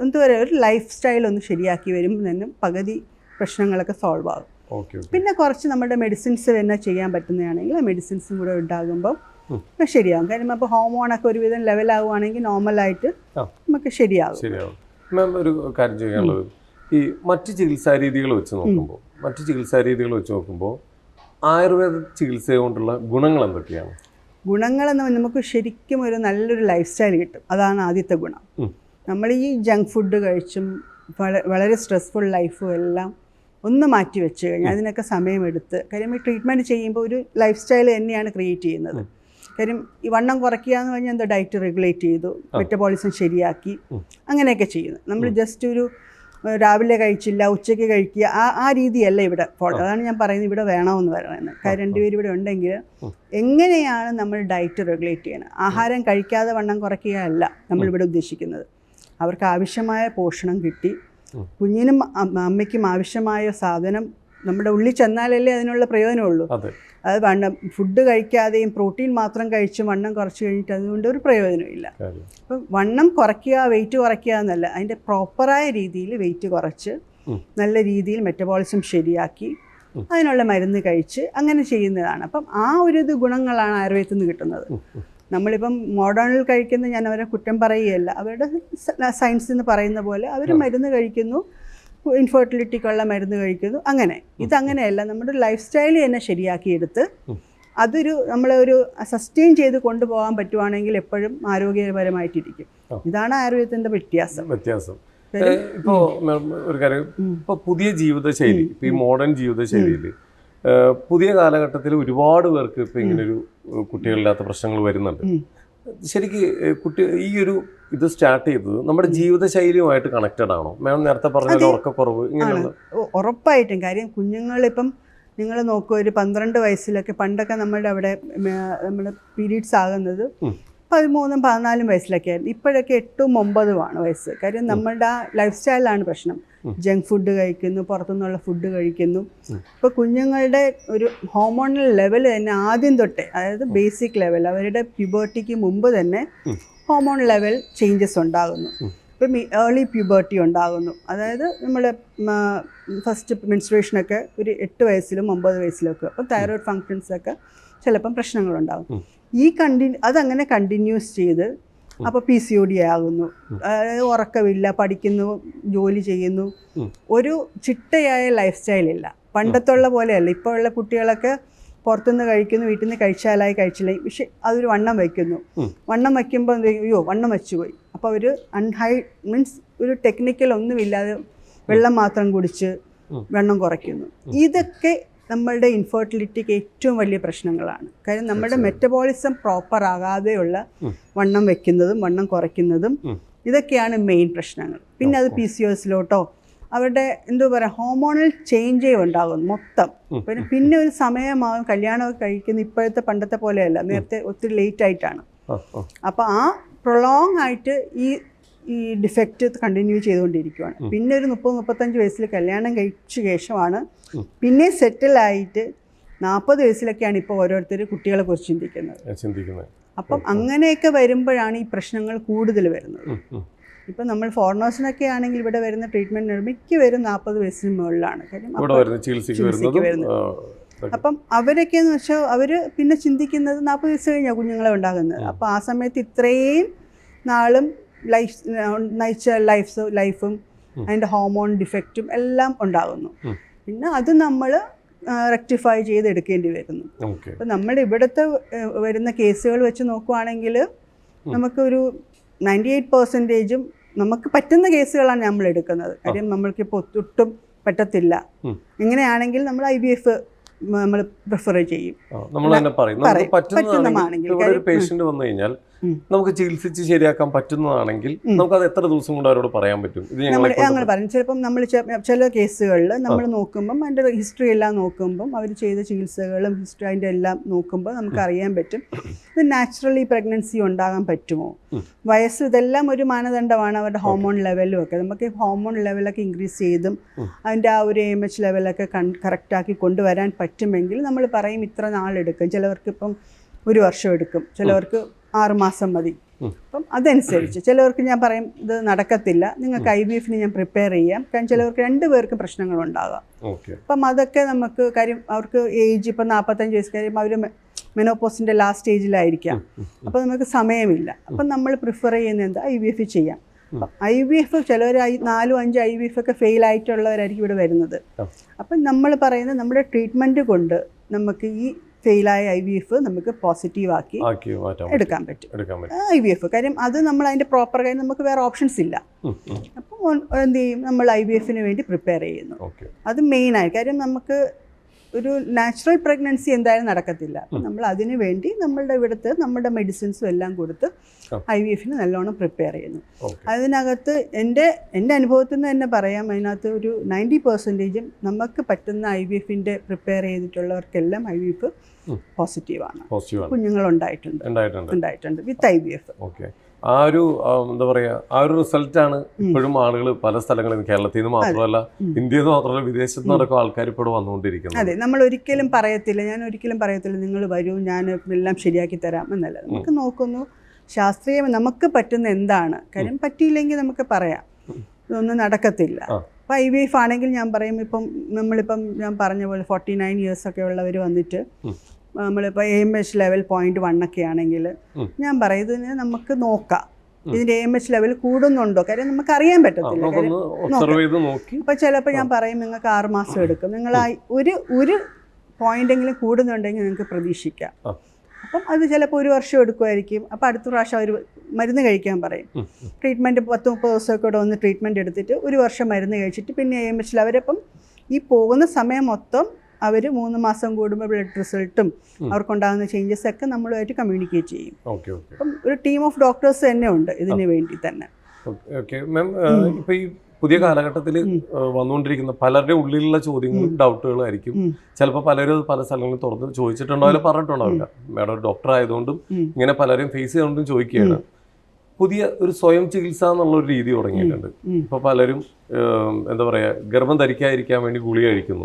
എന്താ പറയുക ഒരു ലൈഫ് സ്റ്റൈൽ ഒന്ന് ശരിയാക്കി വരുമ്പോൾ തന്നെ പകുതി പ്രശ്നങ്ങളൊക്കെ സോൾവ് ആകും. പിന്നെ കുറച്ച് നമ്മുടെ മെഡിസിൻസ് തന്നെ ചെയ്യാൻ പറ്റുന്നതാണെങ്കിൽ ആ മെഡിസിൻസും കൂടെ ഉണ്ടാകുമ്പോൾ ശരിയാകും. കാര്യം അപ്പോൾ ഹോർമോണൊക്കെ ഒരുവിധം ലെവലാകുവാണെങ്കിൽ നോർമലായിട്ട് നമുക്ക് ശരിയാകും.
മാം, ഒരു കാര്യം ചെയ്യാനുള്ളത്, ഈ മറ്റ് ചികിത്സാ രീതികൾ വെച്ച് നോക്കുമ്പോൾ ആയുർവേദ ചികിത്സ കൊണ്ടുള്ള ഗുണങ്ങൾ എന്തൊക്കെയാണ്?
ഗുണങ്ങളെന്ന് നമുക്ക് ശരിക്കും ഒരു നല്ലൊരു ലൈഫ് സ്റ്റൈൽ കിട്ടും, അതാണ് ആദ്യത്തെ ഗുണം. നമ്മൾ ഈ ജങ്ക് ഫുഡ് കഴിച്ചും വളരെ സ്ട്രെസ്ഫുൾ ലൈഫും എല്ലാം ഒന്ന് മാറ്റി വെച്ച് കഴിഞ്ഞാൽ അതിനൊക്കെ സമയമെടുത്ത്, കാര്യം ഈ ട്രീറ്റ്മെൻറ്റ് ചെയ്യുമ്പോൾ ഒരു ലൈഫ് സ്റ്റൈൽ തന്നെയാണ് ക്രിയേറ്റ് ചെയ്യുന്നത്. കാര്യം ഈ വണ്ണം കുറയ്ക്കുക എന്ന് പറഞ്ഞാൽ എന്താ, ഡയറ്റ് റെഗുലേറ്റ് ചെയ്തു, മെറ്റബോളിസം ശരിയാക്കി, അങ്ങനെയൊക്കെ ചെയ്യുന്നു. നമ്മൾ ജസ്റ്റ് ഒരു രാവിലെ കഴിച്ചില്ല ഉച്ചയ്ക്ക് കഴിക്കുക ആ രീതിയല്ല ഇവിടെ ഫോളോ. അതാണ് ഞാൻ പറയുന്നത് ഇവിടെ വേണമെന്ന് പറയുന്നത്. കാര്യം രണ്ടുപേരും ഇവിടെ ഉണ്ടെങ്കിൽ എങ്ങനെയാണ് നമ്മൾ ഡയറ്റ് റെഗുലേറ്റ് ചെയ്യണം. ആഹാരം കഴിക്കാതെ വണ്ണം കുറയ്ക്കുകയല്ല നമ്മളിവിടെ ഉദ്ദേശിക്കുന്നത്. അവർക്ക് ആവശ്യമായ പോഷണം കിട്ടി, കുഞ്ഞിനും അമ്മയ്ക്കും ആവശ്യമായ സാധനം നമ്മുടെ ഉള്ളിൽ ചെന്നാലല്ലേ അതിനുള്ള പ്രയോജനമുള്ളൂ. അത് വണ്ണം ഫുഡ് കഴിക്കാതെയും പ്രോട്ടീൻ മാത്രം കഴിച്ച് വണ്ണം കുറച്ച് കഴിഞ്ഞിട്ട് അതുകൊണ്ട് ഒരു പ്രയോജനമില്ല. അപ്പം വണ്ണം കുറയ്ക്കുക, വെയിറ്റ് കുറയ്ക്കുക എന്നല്ല, അതിൻ്റെ പ്രോപ്പറായ രീതിയിൽ വെയിറ്റ് കുറച്ച് നല്ല രീതിയിൽ മെറ്റബോളിസം ശരിയാക്കി അതിനുള്ള മരുന്ന് കഴിച്ച് അങ്ങനെ ചെയ്യുന്നതാണ്. അപ്പം ആ ഒരു ഗുണങ്ങളാണ് ആയുർവേദത്തിൽ നിന്ന് കിട്ടുന്നത്. നമ്മളിപ്പം മോഡേണിൽ കഴിക്കുന്ന ഞാൻ അവരെ കുറ്റം പറയുകയല്ല, അവരുടെ സയൻസ് എന്ന് പറയുന്ന പോലെ അവർ മരുന്ന് കഴിക്കുന്നു, ഇൻഫെർട്ടിലിറ്റിക്കുള്ള മരുന്ന് കഴിക്കുന്നു. അങ്ങനെ ഇതങ്ങനെയല്ല, നമ്മുടെ ലൈഫ് സ്റ്റൈൽ തന്നെ ശരിയാക്കിയെടുത്ത് അതൊരു നമ്മളെ ഒരു സസ്റ്റെയിൻ ചെയ്ത് കൊണ്ടുപോകാൻ പറ്റുവാണെങ്കിൽ എപ്പോഴും ആരോഗ്യപരമായിട്ടിരിക്കും. ഇതാണ് ആയുർവേദത്തിൻ്റെ വ്യത്യാസം.
ഇപ്പോൾ ഒരു കാര്യം, ഇപ്പോൾ പുതിയ ജീവിതശൈലി, ഇപ്പോൾ ഈ മോഡേൺ ജീവിതശൈലിയിൽ പുതിയ കാലഘട്ടത്തിൽ ഒരുപാട് പേർക്ക് ഇപ്പോൾ ഇങ്ങനൊരു കുട്ടികളില്ലാത്ത പ്രശ്നങ്ങൾ വരുന്നുണ്ട്. ശരിക്ക് ഈ ഒരു ഇത് സ്റ്റാർട്ട് ചെയ്തത് നമ്മുടെ ജീവിതശൈലിയുമായിട്ട് കണക്റ്റഡ് ആണോ? മാം നേരത്തെ പറഞ്ഞ ഉറക്കക്കുറവ് ഇങ്ങനെയുള്ള
ഉറപ്പായിട്ടും. കാര്യം കുഞ്ഞുങ്ങളിപ്പം നിങ്ങൾ നോക്കുക, ഒരു 12 വയസ്സിലൊക്കെ പണ്ടൊക്കെ നമ്മളുടെ അവിടെ നമ്മുടെ പീരീഡ്സ് ആകുന്നത് 13, 14 വയസ്സിലൊക്കെ ആയിരുന്നു. ഇപ്പോഴൊക്കെ 8, 9 വയസ്സ്. കാര്യം നമ്മളുടെ ആ ലൈഫ് സ്റ്റൈലാണ് പ്രശ്നം. ജങ്ക് ഫുഡ് കഴിക്കുന്നു, പുറത്തുനിന്നുള്ള ഫുഡ് കഴിക്കുന്നു. ഇപ്പോൾ കുഞ്ഞുങ്ങളുടെ ഒരു ഹോർമോണൽ ലെവൽ തന്നെ ആദ്യം തൊട്ടേ, അതായത് ബേസിക് ലെവൽ, അവരുടെ പ്യൂബർട്ടിക്ക് മുമ്പ് തന്നെ ഹോർമോൺ ലെവൽ ചേഞ്ചസ് ഉണ്ടാകുന്നു. ഇപ്പം ഏർലി പ്യൂബർട്ടി ഉണ്ടാകുന്നു. അതായത് നമ്മൾ ഫസ്റ്റ് മെൻസ്ട്രുവേഷനൊക്കെ ഒരു 8 വയസ്സിലും 9 വയസ്സിലൊക്കെ. അപ്പോൾ തൈറോയ്ഡ് ഫങ്ഷൻസൊക്കെ ചിലപ്പം പ്രശ്നങ്ങളുണ്ടാകും. അതങ്ങനെ കണ്ടിന്യൂസ് ചെയ്ത് അപ്പോൾ PCOD ആകുന്നു. അതായത് ഉറക്കമില്ല, പഠിക്കുന്നു, ജോലി ചെയ്യുന്നു, ഒരു ചിട്ടയായ ലൈഫ് സ്റ്റൈലില്ല. പണ്ടത്തുള്ള പോലെയല്ല. ഇപ്പോൾ ഉള്ള കുട്ടികളൊക്കെ പുറത്തുനിന്ന് കഴിക്കുന്നു, വീട്ടിൽ നിന്ന് കഴിച്ചാലായി കഴിച്ചില്ല, പക്ഷെ അതൊരു വണ്ണം വയ്ക്കുന്നു. വണ്ണം വയ്ക്കുമ്പോൾ അയ്യോ വണ്ണം വെച്ചുപോയി. അപ്പോൾ അവർ മീൻസ് ഒരു ടെക്നിക്കൽ ഒന്നുമില്ലാതെ വെള്ളം മാത്രം കുടിച്ച് വണ്ണം കുറയ്ക്കുന്നു. ഇതൊക്കെ നമ്മളുടെ ഇൻഫെർട്ടിലിറ്റിക്ക് ഏറ്റവും വലിയ പ്രശ്നങ്ങളാണ്. കാര്യം നമ്മുടെ മെറ്റബോളിസം പ്രോപ്പർ ആകാതെയുള്ള വണ്ണം വെക്കുന്നതും വണ്ണം കുറയ്ക്കുന്നതും ഇതൊക്കെയാണ് മെയിൻ പ്രശ്നങ്ങൾ. പിന്നെ അത് PCOSലോട്ടോ അവരുടെ എന്തോ പറയുക ഹോർമോണൽ ചേഞ്ചേ ഉണ്ടാകുന്നു മൊത്തം. പിന്നെ ഒരു സമയമാകും കല്യാണമൊക്കെ കഴിക്കുന്ന ഇപ്പോഴത്തെ പണ്ടത്തെ പോലെയല്ല, നേരത്തെ ഒത്തിരി ലേറ്റ് ആയിട്ടാണ്. അപ്പോൾ ആ പ്രൊലോങ് ആയിട്ട് ഈ ഡിഫക്റ്റ് കണ്ടിന്യൂ ചെയ്തുകൊണ്ടിരിക്കുകയാണ്. പിന്നെ ഒരു 30-35 വയസ്സിൽ കല്യാണം കഴിച്ച ശേഷമാണ് പിന്നെ സെറ്റിലായിട്ട് 40 വയസ്സിലൊക്കെയാണ് ഇപ്പോൾ ഓരോരുത്തർ കുട്ടികളെ കുറിച്ച് ചിന്തിക്കുന്നത്. അപ്പം അങ്ങനെയൊക്കെ വരുമ്പോഴാണ് ഈ പ്രശ്നങ്ങൾ കൂടുതൽ വരുന്നത്. ഇപ്പം നമ്മൾ ഫോറിനേഴ്സിനൊക്കെ ആണെങ്കിൽ ഇവിടെ വരുന്ന ട്രീറ്റ്മെൻറ്റ് മിക്കവരും 40 വയസ്സിന് മുകളിലാണ്. കാര്യം ചികിത്സയ്ക്ക് വരുന്നത്. അപ്പം അവരൊക്കെയെന്ന് വെച്ചാൽ അവർ പിന്നെ ചിന്തിക്കുന്നത് 40 വയസ്സ് കഴിഞ്ഞാൽ കുഞ്ഞുങ്ങളെ ഉണ്ടാകുന്നത്. അപ്പോൾ ആ സമയത്ത് ഇത്രയും നാളും നയിച്ച ലൈഫും അതിൻ്റെ ഹോർമോൺ ഡിഫക്റ്റും എല്ലാം ഉണ്ടാകുന്നു. പിന്നെ അത് നമ്മൾ റെക്ടിഫൈ ചെയ്തെടുക്കേണ്ടി വരുന്നു. അപ്പം നമ്മുടെ ഇവിടുത്തെ വരുന്ന കേസുകൾ വെച്ച് നോക്കുവാണെങ്കിൽ നമുക്കൊരു 98% നമുക്ക് പറ്റുന്ന കേസുകളാണ് നമ്മൾ എടുക്കുന്നത്. കാര്യം നമ്മൾക്കിപ്പോൾ ഒട്ടും പറ്റത്തില്ല. ഇങ്ങനെയാണെങ്കിൽ നമ്മൾ IVF നമ്മൾ പ്രിഫർ ചെയ്യും.
നമ്മൾ തന്നെ പറയും ഒരു പേഷ്യന്റ് വന്നു കഴിഞ്ഞാൽ നമുക്ക് ചികിത്സിച്ച് ശരിയാക്കാൻ പറ്റുന്നതാണെങ്കിൽ നമുക്ക് അത് എത്ര ദിവസം കൊണ്ട് അവരോട് പറയാൻ പറ്റും?
ഞങ്ങൾ പറയും. ചിലപ്പം നമ്മൾ ചില കേസുകളിൽ നമ്മൾ നോക്കുമ്പം അതിൻ്റെ ഹിസ്റ്ററി എല്ലാം നോക്കുമ്പം അവർ ചെയ്ത ചികിത്സകളും ഹിസ്റ്ററി അതിൻ്റെ എല്ലാം നോക്കുമ്പോൾ നമുക്ക് അറിയാൻ പറ്റും ഇത് നാച്ചുറലി പ്രഗ്നൻസി ഉണ്ടാകാൻ പറ്റുമോ, വയസ്സ്, ഇതെല്ലാം ഒരു മാനദണ്ഡമാണ്. അവരുടെ ഹോർമോൺ ലെവലും ഒക്കെ നമുക്ക് ഹോർമോൺ ലെവലൊക്കെ ഇൻക്രീസ് ചെയ്തും അതിൻ്റെ ആ ഒരു AMH ലെവലൊക്കെ കറക്റ്റാക്കി കൊണ്ടുവരാൻ പറ്റുമെങ്കിൽ നമ്മൾ പറയും ഇത്ര നാളെടുക്കും. ചിലവർക്ക് ഇപ്പം 1 വർഷം എടുക്കും, ചിലവർക്ക് 6 മാസം മതി. അപ്പം അതനുസരിച്ച് ചിലവർക്ക് ഞാൻ പറയും ഇത് നടക്കത്തില്ല, നിങ്ങൾക്ക് IVFന് ഞാൻ പ്രിപ്പയർ ചെയ്യാം. കാരണം ചിലവർക്ക് 2 പേർക്കും പ്രശ്നങ്ങളുണ്ടാകാം. അപ്പം അതൊക്കെ നമുക്ക് കാര്യം അവർക്ക് ഏജ് ഇപ്പം 45 വയസ്സ് കഴിയുമ്പോൾ അവർ മെനോപോസിൻ്റെ ലാസ്റ്റ് സ്റ്റേജിലായിരിക്കാം. അപ്പോൾ നമുക്ക് സമയമില്ല. അപ്പം നമ്മൾ പ്രിഫർ ചെയ്യുന്നത് എന്താ IVF ചെയ്യാം. IVF ചിലവർ 4-5 IVF ഒക്കെ ഫെയിൽ ആയിട്ടുള്ളവരായിരിക്കും ഇവിടെ വരുന്നത്. അപ്പം നമ്മൾ പറയുന്നത് നമ്മുടെ ട്രീറ്റ്മെൻറ്റ് കൊണ്ട് നമുക്ക് ഈ ഫെയിലായ IVF നമുക്ക് പോസിറ്റീവ് ആക്കി എടുക്കാൻ പറ്റും. IVF കാര്യം അത് നമ്മൾ അതിൻ്റെ പ്രോപ്പർ കാര്യം നമുക്ക് വേറെ ഓപ്ഷൻസ് ഇല്ല. അപ്പോൾ എന്ത് ചെയ്യും, നമ്മൾ IVFന് വേണ്ടി പ്രിപ്പയർ ചെയ്യുന്നു. അത് മെയിനായി. കാര്യം നമുക്ക് ഒരു നാച്ചുറൽ പ്രഗ്നൻസി എന്തായാലും നടക്കത്തില്ല. നമ്മൾ അതിന് വേണ്ടി നമ്മളുടെ ഇവിടുത്തെ നമ്മുടെ മെഡിസിൻസും എല്ലാം കൊടുത്ത് IVF നല്ലോണം പ്രിപ്പയർ ചെയ്യുന്നു. അതിനകത്ത് എൻ്റെ അനുഭവത്തിൽ നിന്ന് തന്നെ പറയാം, അതിനകത്ത് ഒരു 90% നമുക്ക് പറ്റുന്ന IVF പ്രിപ്പയർ ചെയ്തിട്ടുള്ളവർക്കെല്ലാം IVF പോസിറ്റീവാണ്. കുഞ്ഞുങ്ങളുണ്ടായിട്ടുണ്ട് വിത്ത് IVF.
ഓക്കെ. ആ ഒരു എന്താ പറയുക, ആ ഒരു റിസൾട്ടാണ് ഇപ്പോഴും ആളുകൾ പല സ്ഥലങ്ങളിൽ, കേരളത്തിൽ നിന്ന് മാത്രമല്ല ഇന്ത്യയിൽ നിന്ന് മാത്രമല്ല വിദേശത്ത് നിന്നൊക്കെ ആൾക്കാർ ഇപ്പോൾ വന്നുകൊണ്ടിരിക്കുന്നത്.
അതെ, ഞാൻ ഒരിക്കലും പറയത്തില്ല നിങ്ങൾ വരൂ ഞാൻ എല്ലാം ശരിയാക്കി തരാം എന്നല്ല. നമുക്ക് നോക്കുന്നു ശാസ്ത്രീയം നമുക്ക് പറ്റുന്ന എന്താണ്. കാര്യം പറ്റിയില്ലെങ്കിൽ നമുക്ക് പറയാം ഇതൊന്നും നടക്കത്തില്ല. അപ്പോൾ IVF ആണെങ്കിൽ ഞാൻ പറയും, നമ്മളിപ്പം ഞാൻ പറഞ്ഞ പോലെ 49 years ഒക്കെ ഉള്ളവർ വന്നിട്ട് നമ്മളിപ്പോൾ AMH ലെവൽ 0.1 ഒക്കെ ആണെങ്കിൽ ഞാൻ പറയും ഇതിന് നമുക്ക് നോക്കാം, ഇതിൻ്റെ AMH ലെവൽ കൂടുന്നുണ്ടോ. കാര്യം നമുക്ക് അറിയാൻ പറ്റത്തില്ല. അപ്പോൾ ചിലപ്പോൾ ഞാൻ പറയും നിങ്ങൾക്ക് 6 മാസം എടുക്കും, നിങ്ങൾ ഒരു പോയിന്റെങ്കിലും കൂടുന്നുണ്ടെങ്കിൽ നിങ്ങൾക്ക് പ്രതീക്ഷിക്കാം. അപ്പം അത് ചിലപ്പോൾ 1 വർഷം എടുക്കുമായിരിക്കും. അപ്പോൾ അടുത്ത പ്രാവശ്യം അവർ മരുന്ന് കഴിക്കാൻ പറയും. ട്രീറ്റ്മെൻറ്റ് 10-30 ദിവസമൊക്കെ ഇവിടെ വന്ന് ട്രീറ്റ്മെൻറ്റ് എടുത്തിട്ട് 1 വർഷം മരുന്ന് കഴിച്ചിട്ട് പിന്നെ AMH അവരപ്പം ഈ പോകുന്ന സമയം മൊത്തം അവർ 3 മാസം കൂടുമ്പോൾ ബ്ലഡ് റിസൾട്ടും അവർക്കുണ്ടാകുന്ന ചേഞ്ചസ് ഒക്കെ നമ്മളുമായിട്ട് കമ്മ്യൂണിക്കേറ്റ് ചെയ്യും. അപ്പം ഒരു ടീം ഓഫ് ഡോക്ടേഴ്സ് തന്നെ ഉണ്ട് ഇതിന് വേണ്ടി തന്നെ.
ഓക്കെ മാം, ഇപ്പോൾ ഈ പുതിയ കാലഘട്ടത്തിൽ വന്നുകൊണ്ടിരിക്കുന്ന പലരുടെ ഉള്ളിലുള്ള ചോദ്യങ്ങളും ഡൗട്ടുകളും ആയിരിക്കും. ചിലപ്പോൾ പലരും പല സ്ഥലങ്ങളിൽ തുറന്ന് ചോദിച്ചിട്ടുണ്ടാവില്ല, പറഞ്ഞിട്ടുണ്ടാവില്ല. മാഡം ഒരു ഡോക്ടർ ആയതുകൊണ്ടും ഇങ്ങനെ പലരെയും ഫേസ് ചെയ്തുകൊണ്ടും ചോദിക്കുകയാണ്. പുതിയ ഒരു സ്വയം ചികിത്സ എന്നുള്ളൊരു രീതി തുടങ്ങിയിട്ടുണ്ട്. ഇപ്പോൾ പലരും എന്താ പറയുക, ഗർഭം ധരിക്കാതിരിക്കാൻ വേണ്ടി ഗുളിക കഴിക്കുന്നു.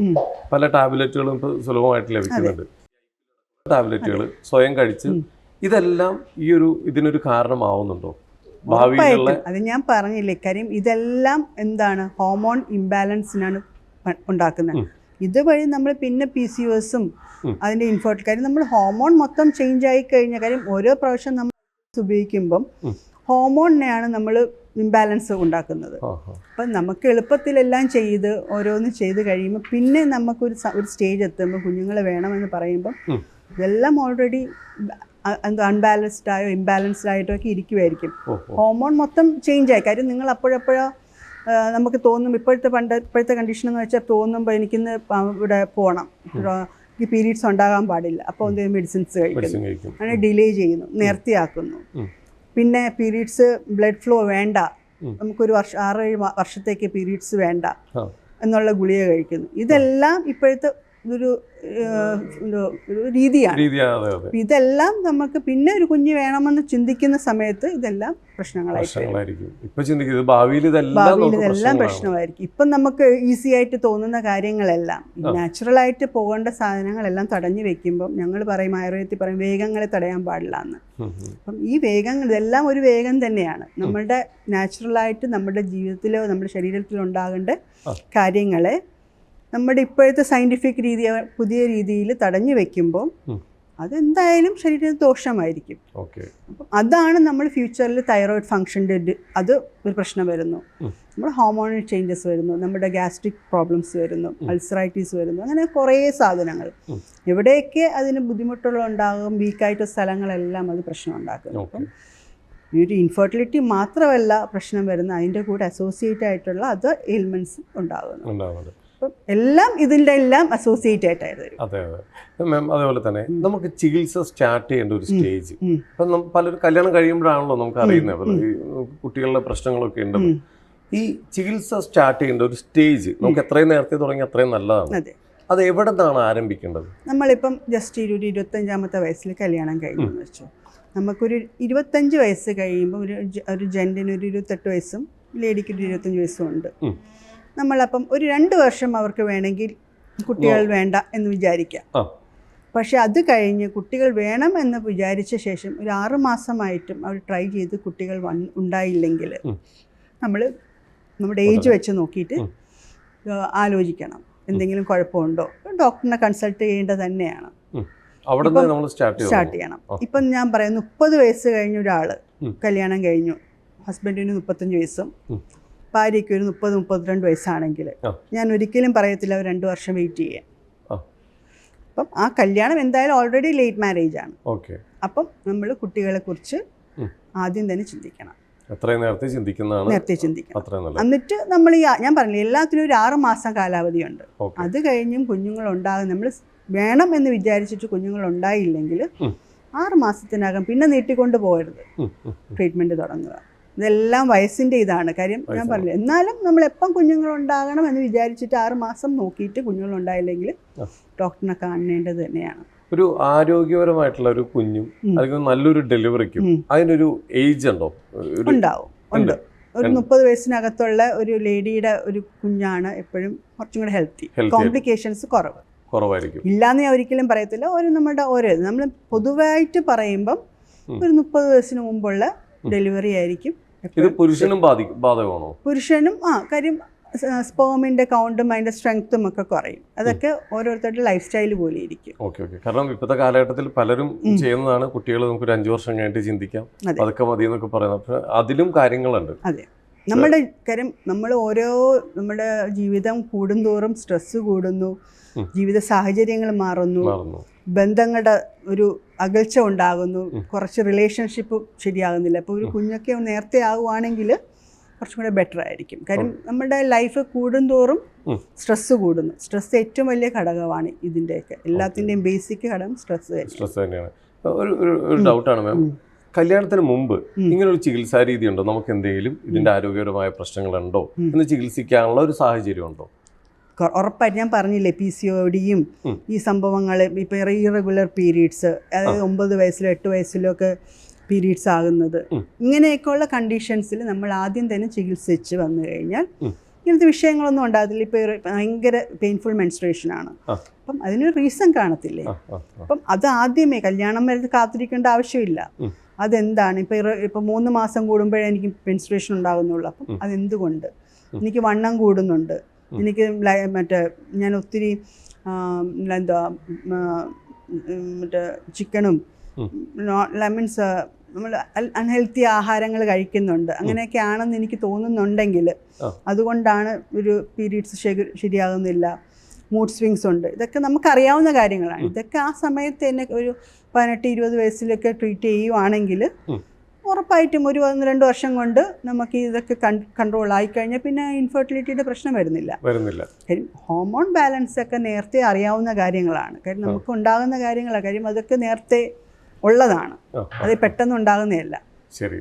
പല ടാബ്ലറ്റുകളും ഇപ്പോൾ സുലഭമായിട്ട് ലഭിക്കുന്നുണ്ട്. ടാബ്ലറ്റുകൾ സ്വയം കഴിച്ച് ഇതെല്ലാം ഇതിനൊരു കാരണമാവുന്നുണ്ടോ ഭാവിയിലുള്ള?
അത് ഞാൻ പറഞ്ഞില്ലേ, കാര്യം ഇതെല്ലാം എന്താണ് ഹോർമോൺ ഇംബാലൻസിനാണ് ഉണ്ടാക്കുന്നത്. ഇതുവഴി നമ്മൾ പിന്നെ PCOSും അതിൻ്റെ ഇൻഫെർട്ടിലിറ്റി, കാര്യം നമ്മൾ ഹോർമോൺ മൊത്തം ചേഞ്ച് ആയി കഴിഞ്ഞ കാര്യം ഓരോ പ്രാവശ്യം നമ്മൾ ഉപയോഗിക്കുമ്പം ഹോർമോണിനെയാണ് നമ്മൾ ഇംബാലൻസ് ഉണ്ടാക്കുന്നത്. അപ്പം നമുക്ക് എളുപ്പത്തിലെല്ലാം ഓരോന്ന് ചെയ്ത് കഴിയുമ്പോൾ പിന്നെ നമുക്കൊരു സ്റ്റേജ് എത്തുമ്പോൾ കുഞ്ഞുങ്ങളെ വേണമെന്ന് പറയുമ്പം ഇതെല്ലാം ഓൾറെഡി അൺബാലൻസ്ഡ് ആയോ ഇംബാലൻസ്ഡ് ആയിട്ടോ ഒക്കെ ഇരിക്കുമായിരിക്കും. ഹോർമോൺ മൊത്തം ചേഞ്ച് ആയി. കാര്യം നിങ്ങൾ അപ്പോഴപ്പോഴോ നമുക്ക് തോന്നും, ഇപ്പോഴത്തെ കണ്ടീഷൻ എന്ന് വെച്ചാൽ തോന്നുമ്പോൾ എനിക്കിന്ന് ഇവിടെ പോകണം, ഈ പീരീഡ്സ് ഉണ്ടാകാൻ പാടില്ല, അപ്പോൾ എന്തെങ്കിലും മെഡിസിൻസ് കഴിക്കുന്നു, അങ്ങനെ ഡിലേ ചെയ്യുന്നു, നേർത്തിയാക്കുന്നു. പിന്നെ പീരീഡ്സ് ബ്ലഡ് ഫ്ലോ വേണ്ട, നമുക്കൊരു 6-7 വർഷത്തേക്ക് പീരീഡ്സ് വേണ്ട എന്നുള്ള ഗുളിക കഴിക്കുന്നു. ഇതെല്ലാം ഇപ്പോഴത്തെ ഒരു രീതിയാണ്. ഇതെല്ലാം നമുക്ക് പിന്നെ ഒരു കുഞ്ഞ് വേണമെന്ന് ചിന്തിക്കുന്ന സമയത്ത് ഇതെല്ലാം പ്രശ്നങ്ങളായിരിക്കും.
ഭാവിയിൽ
ഇതെല്ലാം പ്രശ്നമായിരിക്കും. ഇപ്പം നമുക്ക് ഈസി ആയിട്ട് തോന്നുന്ന കാര്യങ്ങളെല്ലാം നാച്ചുറലായിട്ട് പോകേണ്ട സാധനങ്ങളെല്ലാം തടഞ്ഞു വെക്കുമ്പം ഞങ്ങൾ പറയും, ആയുർവേദത്തിൽ പറയും വേഗങ്ങളെ തടയാൻ പാടില്ല എന്ന്. അപ്പം ഈ വേഗങ്ങൾ ഇതെല്ലാം ഒരു വേഗം തന്നെയാണ്. നമ്മളുടെ നാച്ചുറലായിട്ട് നമ്മുടെ ജീവിതത്തിലോ നമ്മുടെ ശരീരത്തിലോ ഉണ്ടാകേണ്ട കാര്യങ്ങളെ നമ്മുടെ ഇപ്പോഴത്തെ സയൻറ്റിഫിക് പുതിയ രീതിയിൽ തടഞ്ഞു വെക്കുമ്പോൾ അതെന്തായാലും ശരീരത്തിന് ദോഷമായിരിക്കും. അപ്പം അതാണ് നമ്മൾ ഫ്യൂച്ചറിൽ തൈറോയിഡ് ഫങ്ഷൻ്റെ അത് ഒരു പ്രശ്നം വരുന്നു, നമ്മുടെ ഹോർമോണൽ ചേഞ്ചസ് വരുന്നു, നമ്മുടെ ഗ്യാസ്ട്രിക് പ്രോബ്ലംസ് വരുന്നു, അൾസറൈറ്റീസ് വരുന്നു, അങ്ങനെ കുറേ സാധനങ്ങൾ എവിടെയൊക്കെ അതിന് ബുദ്ധിമുട്ടുകളുണ്ടാകും, വീക്കായിട്ട് സ്ഥലങ്ങളെല്ലാം അത് പ്രശ്നം ഉണ്ടാക്കുന്നു. അപ്പം ഈ ഒരു ഇൻഫെർട്ടിലിറ്റി മാത്രമല്ല പ്രശ്നം വരുന്നത്, അതിൻ്റെ കൂടെ അസോസിയേറ്റ് ആയിട്ടുള്ള അത് എയിൽമെൻറ്റ്സ് ഉണ്ടാകുന്നു. അപ്പം എല്ലാം ഇതിൻ്റെ എല്ലാം അസോസിയേറ്റ് ആയിട്ടായിരുന്നു.
അതെ അതെ മാം. അതേപോലെ തന്നെ നമുക്ക് ചികിത്സ സ്റ്റാർട്ട് ചെയ്യേണ്ട ഒരു സ്റ്റേജ്, ഇപ്പം പലരും കല്യാണം കഴിയുമ്പോഴാണല്ലോ നമുക്ക് അറിയുന്നത് കുട്ടികളുടെ പ്രശ്നങ്ങളൊക്കെ ഉണ്ട്. ഈ ചികിത്സ സ്റ്റാർട്ട് ചെയ്യേണ്ട ഒരു സ്റ്റേജ് നമുക്ക് എത്രയും നേരത്തെ തുടങ്ങി അത്രയും നല്ലതാണ്. അത് എവിടെ നിന്നാണ് ആരംഭിക്കേണ്ടത്?
നമ്മളിപ്പം ജസ്റ്റ് 25-ാമത്തെ വയസ്സിൽ കല്യാണം കഴിഞ്ഞു എന്ന് വെച്ചു, നമുക്കൊരു 25 വയസ്സ് കഴിയുമ്പോൾ ഒരു ജെൻറ്റിന് ഒരു 28 വയസ്സും ലേഡിക്ക് ഒരു 25 വയസ്സും ഉണ്ട്. നമ്മളപ്പം ഒരു 2 വർഷം അവർക്ക് വേണമെങ്കിൽ കുട്ടികൾ വേണ്ട എന്ന് വിചാരിക്കാം. പക്ഷെ അത് കഴിഞ്ഞ് കുട്ടികൾ വേണം എന്ന് വിചാരിച്ച ശേഷം ഒരു 6 മാസമായിട്ടും അവർ ട്രൈ ചെയ്ത് കുട്ടികൾ ഉണ്ടായില്ലെങ്കിൽ നമ്മൾ നമ്മുടെ ഏജ് വെച്ച് നോക്കിയിട്ട് ആലോചിക്കണം എന്തെങ്കിലും കുഴപ്പമുണ്ടോ. ഡോക്ടറിനെ കൺസൾട്ട് ചെയ്യേണ്ടത് തന്നെയാണ്, സ്റ്റാർട്ട് ചെയ്യണം. ഇപ്പം ഞാൻ പറയാം 30 വയസ്സ് കഴിഞ്ഞ ഒരാൾ കല്യാണം കഴിഞ്ഞു, ഹസ്ബൻഡിന് 35 വയസ്സും ഭാര്യയ്ക്ക് ഒരു 30-32 വയസ്സാണെങ്കിൽ ഞാൻ ഒരിക്കലും പറയത്തില്ല അവർ 2 വർഷം വെയിറ്റ് ചെയ്യാൻ. അപ്പം ആ കല്യാണം എന്തായാലും ഓൾറെഡി ലേറ്റ് മാരേജ് ആണ്. അപ്പം നമ്മൾ കുട്ടികളെക്കുറിച്ച് ആദ്യം തന്നെ ചിന്തിക്കണം.
എത്രയും നേരത്തെ ചിന്തിക്കുന്നതാണ്
നേരത്തെ ചിന്തിക്കണം.
അത്രയും നല്ലത്.
എന്നിട്ട് നമ്മൾ ഞാൻ പറഞ്ഞില്ല, എല്ലാത്തിനും ഒരു 6 മാസം കാലാവധിയുണ്ട്.
ഓക്കെ.
അത് കഴിഞ്ഞും കുഞ്ഞുങ്ങളുണ്ടാകും, നമ്മൾ വേണം എന്ന് വിചാരിച്ചിട്ട് കുഞ്ഞുങ്ങളുണ്ടായില്ലെങ്കിൽ 6 മാസത്തിനകം പിന്നെ നീട്ടിക്കൊണ്ട് പോകരുത് ട്രീറ്റ്മെൻറ്റ് തുടങ്ങുക. ഇതെല്ലാം വയസ്സിൻ്റെ ഇതാണ് കാര്യം. ഞാൻ പറഞ്ഞില്ല, എന്നാലും നമ്മൾ എപ്പം കുഞ്ഞുങ്ങളുണ്ടാകണം എന്ന് വിചാരിച്ചിട്ട് 6 മാസം നോക്കിയിട്ട് കുഞ്ഞുങ്ങളുണ്ടായില്ലെങ്കിൽ ഡോക്ടറിനെ കാണേണ്ടത് തന്നെയാണ്.
ഒരു ആരോഗ്യപരമായിട്ടുള്ള ഒരു കുഞ്ഞും അല്ലെങ്കിൽ നല്ലൊരു ഡെലിവറിക്കും അതിനൊരു ഏജ് ഉണ്ടോ?
ഉണ്ടാവും, ഉണ്ട്. ഒരു 30 വയസ്സിനകത്തുള്ള ഒരു ലേഡിയുടെ ഒരു കുഞ്ഞാണ് എപ്പോഴും കുറച്ചും കൂടെ ഹെൽത്തി, കോംപ്ലിക്കേഷൻസ് കുറവായിരിക്കും. ഇല്ലാന്ന് ഞാൻ ഒരിക്കലും പറയത്തില്ല. നമ്മൾ പൊതുവായിട്ട് പറയുമ്പം ഒരു 30 വയസ്സിന് മുമ്പുള്ള ഡെലിവറി ആയിരിക്കും.
ഇത് പുരുഷനും ബാധകമാണോ? പുരുഷനും
കാര്യം സ്പേമിന്റെ കൗണ്ടും അതിന്റെ സ്ട്രെങ്ത്തും ഒക്കെ കുറയും. അതൊക്കെ ഓരോരുത്തരുടെ ലൈഫ് സ്റ്റൈൽ പോലെ ഇരിക്കും.
ഓക്കെ. കാരണം ഇപ്പോഴത്തെ കാലഘട്ടത്തിൽ പലരും ചെയ്യുന്നതാണ്, കുട്ടികൾ നമുക്കൊരു 5 വർഷം കഴിഞ്ഞിട്ട് ചിന്തിക്കാം, അതൊക്കെ മതി എന്നൊക്കെ പറയുന്നത്. പക്ഷെ അതിലും കാര്യങ്ങളുണ്ട്.
അതെ, നമ്മുടെ കാര്യം നമ്മുടെ ജീവിതം കൂടുന്തോറും സ്ട്രെസ് കൂടുന്നു, ജീവിത സാഹചര്യങ്ങൾ മാറുന്നു, ബന്ധങ്ങളുടെ ഒരു അകൽച്ച ഉണ്ടാകുന്നു, കുറച്ച് റിലേഷൻഷിപ്പ് ശരിയാകുന്നില്ല. അപ്പോൾ ഒരു കുഞ്ഞൊക്കെ നേരത്തെ ആകുവാണെങ്കിൽ കുറച്ചും കൂടെ ബെറ്റർ ആയിരിക്കും. കാര്യം നമ്മുടെ ലൈഫ് കൂടുന്തോറും സ്ട്രെസ് കൂടുന്നു. സ്ട്രെസ് ഏറ്റവും വലിയ ഘടകമാണ് ഇതിൻ്റെയൊക്കെ എല്ലാത്തിൻ്റെയും ബേസിക് ഘടകം സ്ട്രെസ്
തന്നെയാണ്. ഒരു ഡൗട്ടാണ് മാം, കല്യാണത്തിന് മുമ്പ് ഇങ്ങനെ ഒരു ചികിത്സാ രീതി ഉണ്ടോ? നമുക്ക് എന്തെങ്കിലും ഇതിന്റെ ആരോഗ്യപരമായ പ്രശ്നങ്ങളുണ്ടോ എന്ന് ചികിത്സിക്കാനുള്ള ഒരു സാഹചര്യം ഉണ്ടോ?
ഉറപ്പായിട്ട് ഞാൻ പറഞ്ഞില്ലേ, PCODയും ഈ സംഭവങ്ങൾ, ഇപ്പോൾ ഇറഗുലർ പീരീഡ്സ്, അതായത് 9 വയസ്സിലോ 8 വയസ്സിലോ ഒക്കെ പീരീഡ്സ് ആകുന്നത്, ഇങ്ങനെയൊക്കെയുള്ള കണ്ടീഷൻസിൽ നമ്മൾ ആദ്യം തന്നെ ചികിത്സിച്ച് വന്നു കഴിഞ്ഞാൽ ഇങ്ങനത്തെ വിഷയങ്ങളൊന്നും ഉണ്ടാകത്തില്ല. ഇപ്പോൾ ഭയങ്കര പെയിൻഫുൾ മെൻസ്ട്രേഷൻ ആണ്, അപ്പം അതിനൊരു റീസൺ കാണത്തില്ലേ. അപ്പം അത് ആദ്യമേ കല്യാണം വരെ കാത്തിരിക്കേണ്ട ആവശ്യമില്ല. അതെന്താണ്, ഇപ്പോൾ 3 മാസം കൂടുമ്പോഴേ എനിക്ക് മെൻസ്ട്രേഷൻ ഉണ്ടാകുന്നുള്ളൂ. അപ്പം അതെന്തുകൊണ്ട്? എനിക്ക് വണ്ണം കൂടുന്നുണ്ട്, എനിക്ക് ഞാൻ ഒത്തിരി ചിക്കനും മീൻസ് നമ്മൾ അൺഹെൽത്തി ആഹാരങ്ങൾ കഴിക്കുന്നുണ്ട്, അങ്ങനെയൊക്കെ ആണെന്ന് എനിക്ക് തോന്നുന്നുണ്ടെങ്കിൽ അതുകൊണ്ടാണ് ഒരു പീരീഡ്സ് ശരിയാകുന്നില്ല, മൂഡ് സ്വിങ്സ് ഉണ്ട്, ഇതൊക്കെ നമുക്കറിയാവുന്ന കാര്യങ്ങളാണ്. ഇതൊക്കെ ആ സമയത്ത് തന്നെ ഒരു 18-20 വയസ്സിലൊക്കെ ട്രീറ്റ് ചെയ്യുവാണെങ്കിൽ ഉറപ്പായിട്ടും ഒരു 1-2 വർഷം കൊണ്ട് നമുക്ക് ഇതൊക്കെ കൺട്രോൾ ആയിക്കഴിഞ്ഞാൽ പിന്നെ ഇൻഫെർട്ടിലിറ്റിയുടെ പ്രശ്നം വരുന്നില്ല. കാര്യം ഹോർമോൺ ബാലൻസ് ഒക്കെ നേരത്തെ അറിയാവുന്ന കാര്യങ്ങളാണ്. കാര്യം നമുക്ക് ഉണ്ടാകുന്ന കാര്യങ്ങളാണ്. കാര്യം അതൊക്കെ നേരത്തെ ഉള്ളതാണ്, അത് പെട്ടെന്ന് ഉണ്ടാകുന്നതല്ല.
ശരി.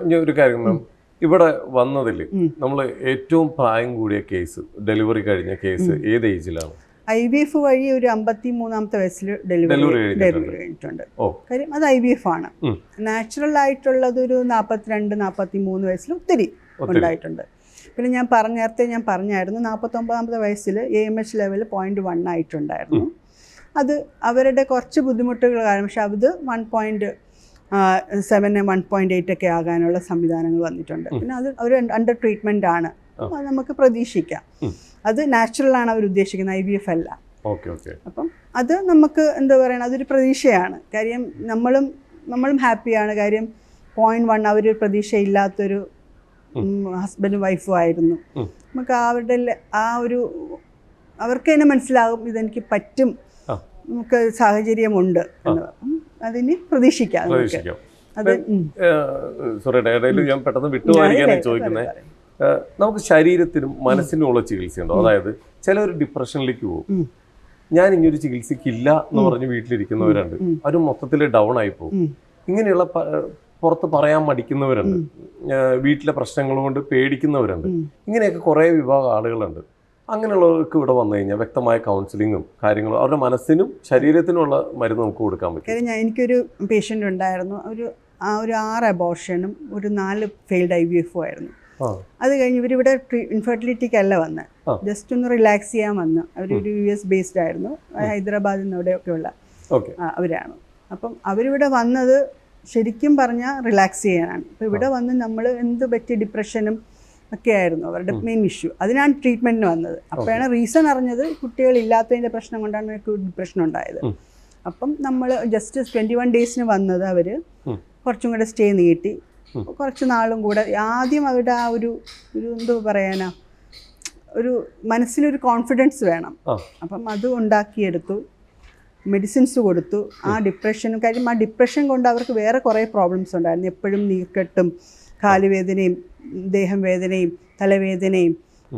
ഞാൻ ഒരു കാര്യം മാം, ഇവിടെ വന്നതിൽ നമ്മൾ ഏറ്റവും പ്രായം കൂടിയ കേസ്, ഡെലിവറി കഴിഞ്ഞ കേസ് ഏത് ഏജിലാണ്?
IVF വഴി ഒരു 53-ാമത്തെ വയസ്സിൽ ഡെലിവറി കഴിഞ്ഞിട്ടുണ്ട്. കാര്യം അത് IVF ആണ്. നാച്ചുറൽ ആയിട്ടുള്ളത് ഒരു 42-43 വയസ്സിൽ ഒത്തിരി ഉണ്ടായിട്ടുണ്ട്. പിന്നെ നേരത്തെ ഞാൻ പറഞ്ഞായിരുന്നു 49-ാമത്തെ വയസ്സിൽ AMH ലെവൽ 0.1 ആയിട്ടുണ്ടായിരുന്നു. അത് അവരുടെ കുറച്ച് ബുദ്ധിമുട്ടുകൾ കാരണം, പക്ഷെ അത് 1.7 1.8 ഒക്കെ ആകാനുള്ള സംവിധാനങ്ങൾ വന്നിട്ടുണ്ട്. പിന്നെ അത് അവർ അണ്ടർ ട്രീറ്റ്മെൻ്റ് ആണ്, അത് നമുക്ക് പ്രതീക്ഷിക്കാം. അത് നാച്ചുറലാണ് അവർ ഉദ്ദേശിക്കുന്നത്, IVF അല്ല. അപ്പം അത് നമുക്ക് എന്താ പറയുക, അതൊരു പ്രതീക്ഷയാണ്. കാര്യം നമ്മളും ഹാപ്പിയാണ്. കാര്യം 0.1 അവർ പ്രതീക്ഷയില്ലാത്തൊരു ഹസ്ബൻഡും വൈഫും ആയിരുന്നു. നമുക്ക് അവർക്ക് തന്നെ മനസ്സിലാകും ഇതെനിക്ക് പറ്റും, നമുക്ക് സാഹചര്യമുണ്ട് എന്ന്. അതിന് പ്രതീക്ഷിക്കാം.
ഞാൻ പെട്ടെന്ന് വിട്ടുപോകാൻ ചോദിക്കുന്നത്, നമുക്ക് ശരീരത്തിനും മനസ്സിനും ഉള്ള ചികിത്സയുണ്ടോ? അതായത് ചിലർ ഡിപ്രഷനിലേക്ക് പോകും, ഞാൻ ഇനിയൊരു ചികിത്സയ്ക്കില്ല എന്ന് പറഞ്ഞ് വീട്ടിലിരിക്കുന്നവരുണ്ട്, അവർ മൊത്തത്തിൽ ഡൗൺ ആയി പോകും. ഇങ്ങനെയുള്ള പുറത്ത് പറയാൻ മടിക്കുന്നവരുണ്ട്, വീട്ടിലെ പ്രശ്നങ്ങൾ കൊണ്ട് പേടിക്കുന്നവരുണ്ട്. ഇങ്ങനെയൊക്കെ കുറേ വിഭാഗം ആളുകളുണ്ട്. അങ്ങനെയുള്ളവർക്ക് ഇവിടെ വന്നു കഴിഞ്ഞാൽ വ്യക്തമായ കൗൺസിലിങ്ങും കാര്യങ്ങളും അവരുടെ മനസ്സിനും ശരീരത്തിനുമുള്ള മരുന്ന് നമുക്ക് കൊടുക്കാൻ പറ്റും.
എനിക്കൊരു പേഷ്യൻ്റ് ഉണ്ടായിരുന്നു, ഒരു 6 അബോർഷനും ഒരു 4 ഫെയിൽഡ് IVF ആയിരുന്നു. അത് കഴിഞ്ഞ് ഇവരിവിടെ ഇൻഫെർട്ടിലിറ്റിക്കല്ല വന്ന്, ജസ്റ്റ് ഒന്ന് റിലാക്സ് ചെയ്യാൻ വന്ന്. അവരൊരു US ബേസ്ഡ് ആയിരുന്നു, ഹൈദരാബാദിൽ നിന്ന് ഇവിടെയൊക്കെയുള്ള അവരാണ്. അപ്പം അവരിവിടെ വന്നത് ശരിക്കും പറഞ്ഞാൽ റിലാക്സ് ചെയ്യാനാണ്. അപ്പോൾ ഇവിടെ വന്ന് നമ്മൾ എന്ത് പറ്റിയ ഡിപ്രഷനും ഒക്കെ ആയിരുന്നു അവരുടെ മെയിൻ ഇഷ്യൂ. അതിനാണ് ട്രീറ്റ്മെൻറ്റിന് വന്നത്. അപ്പോഴാണ് റീസൺ അറിഞ്ഞത് കുട്ടികളില്ലാത്തതിൻ്റെ പ്രശ്നം കൊണ്ടാണ് എനിക്ക് ഡിപ്രഷൻ ഉണ്ടായത്. അപ്പം നമ്മൾ ജസ്റ്റ് 21 ഡേയ്സിന് വന്നത് അവർ കുറച്ചും കൂടെ സ്റ്റേ നീട്ടി, കുറച്ച് നാളും കൂടെ. ആദ്യം അവരുടെ ആ ഒരു എന്തോ പറയാനാ, ഒരു മനസ്സിലൊരു കോൺഫിഡൻസ് വേണം. അപ്പം അത് ഉണ്ടാക്കിയെടുത്തു, മെഡിസിൻസ് കൊടുത്തു. ആ ഡിപ്രഷനും കാര്യം, ആ ഡിപ്രഷൻ കൊണ്ട് അവർക്ക് വേറെ കുറേ പ്രോബ്ലംസ് ഉണ്ടായിരുന്നു. എപ്പോഴും നീർക്കെട്ടും കാലുവേദനയും ദേഹം വേദനയും തലവേദനയും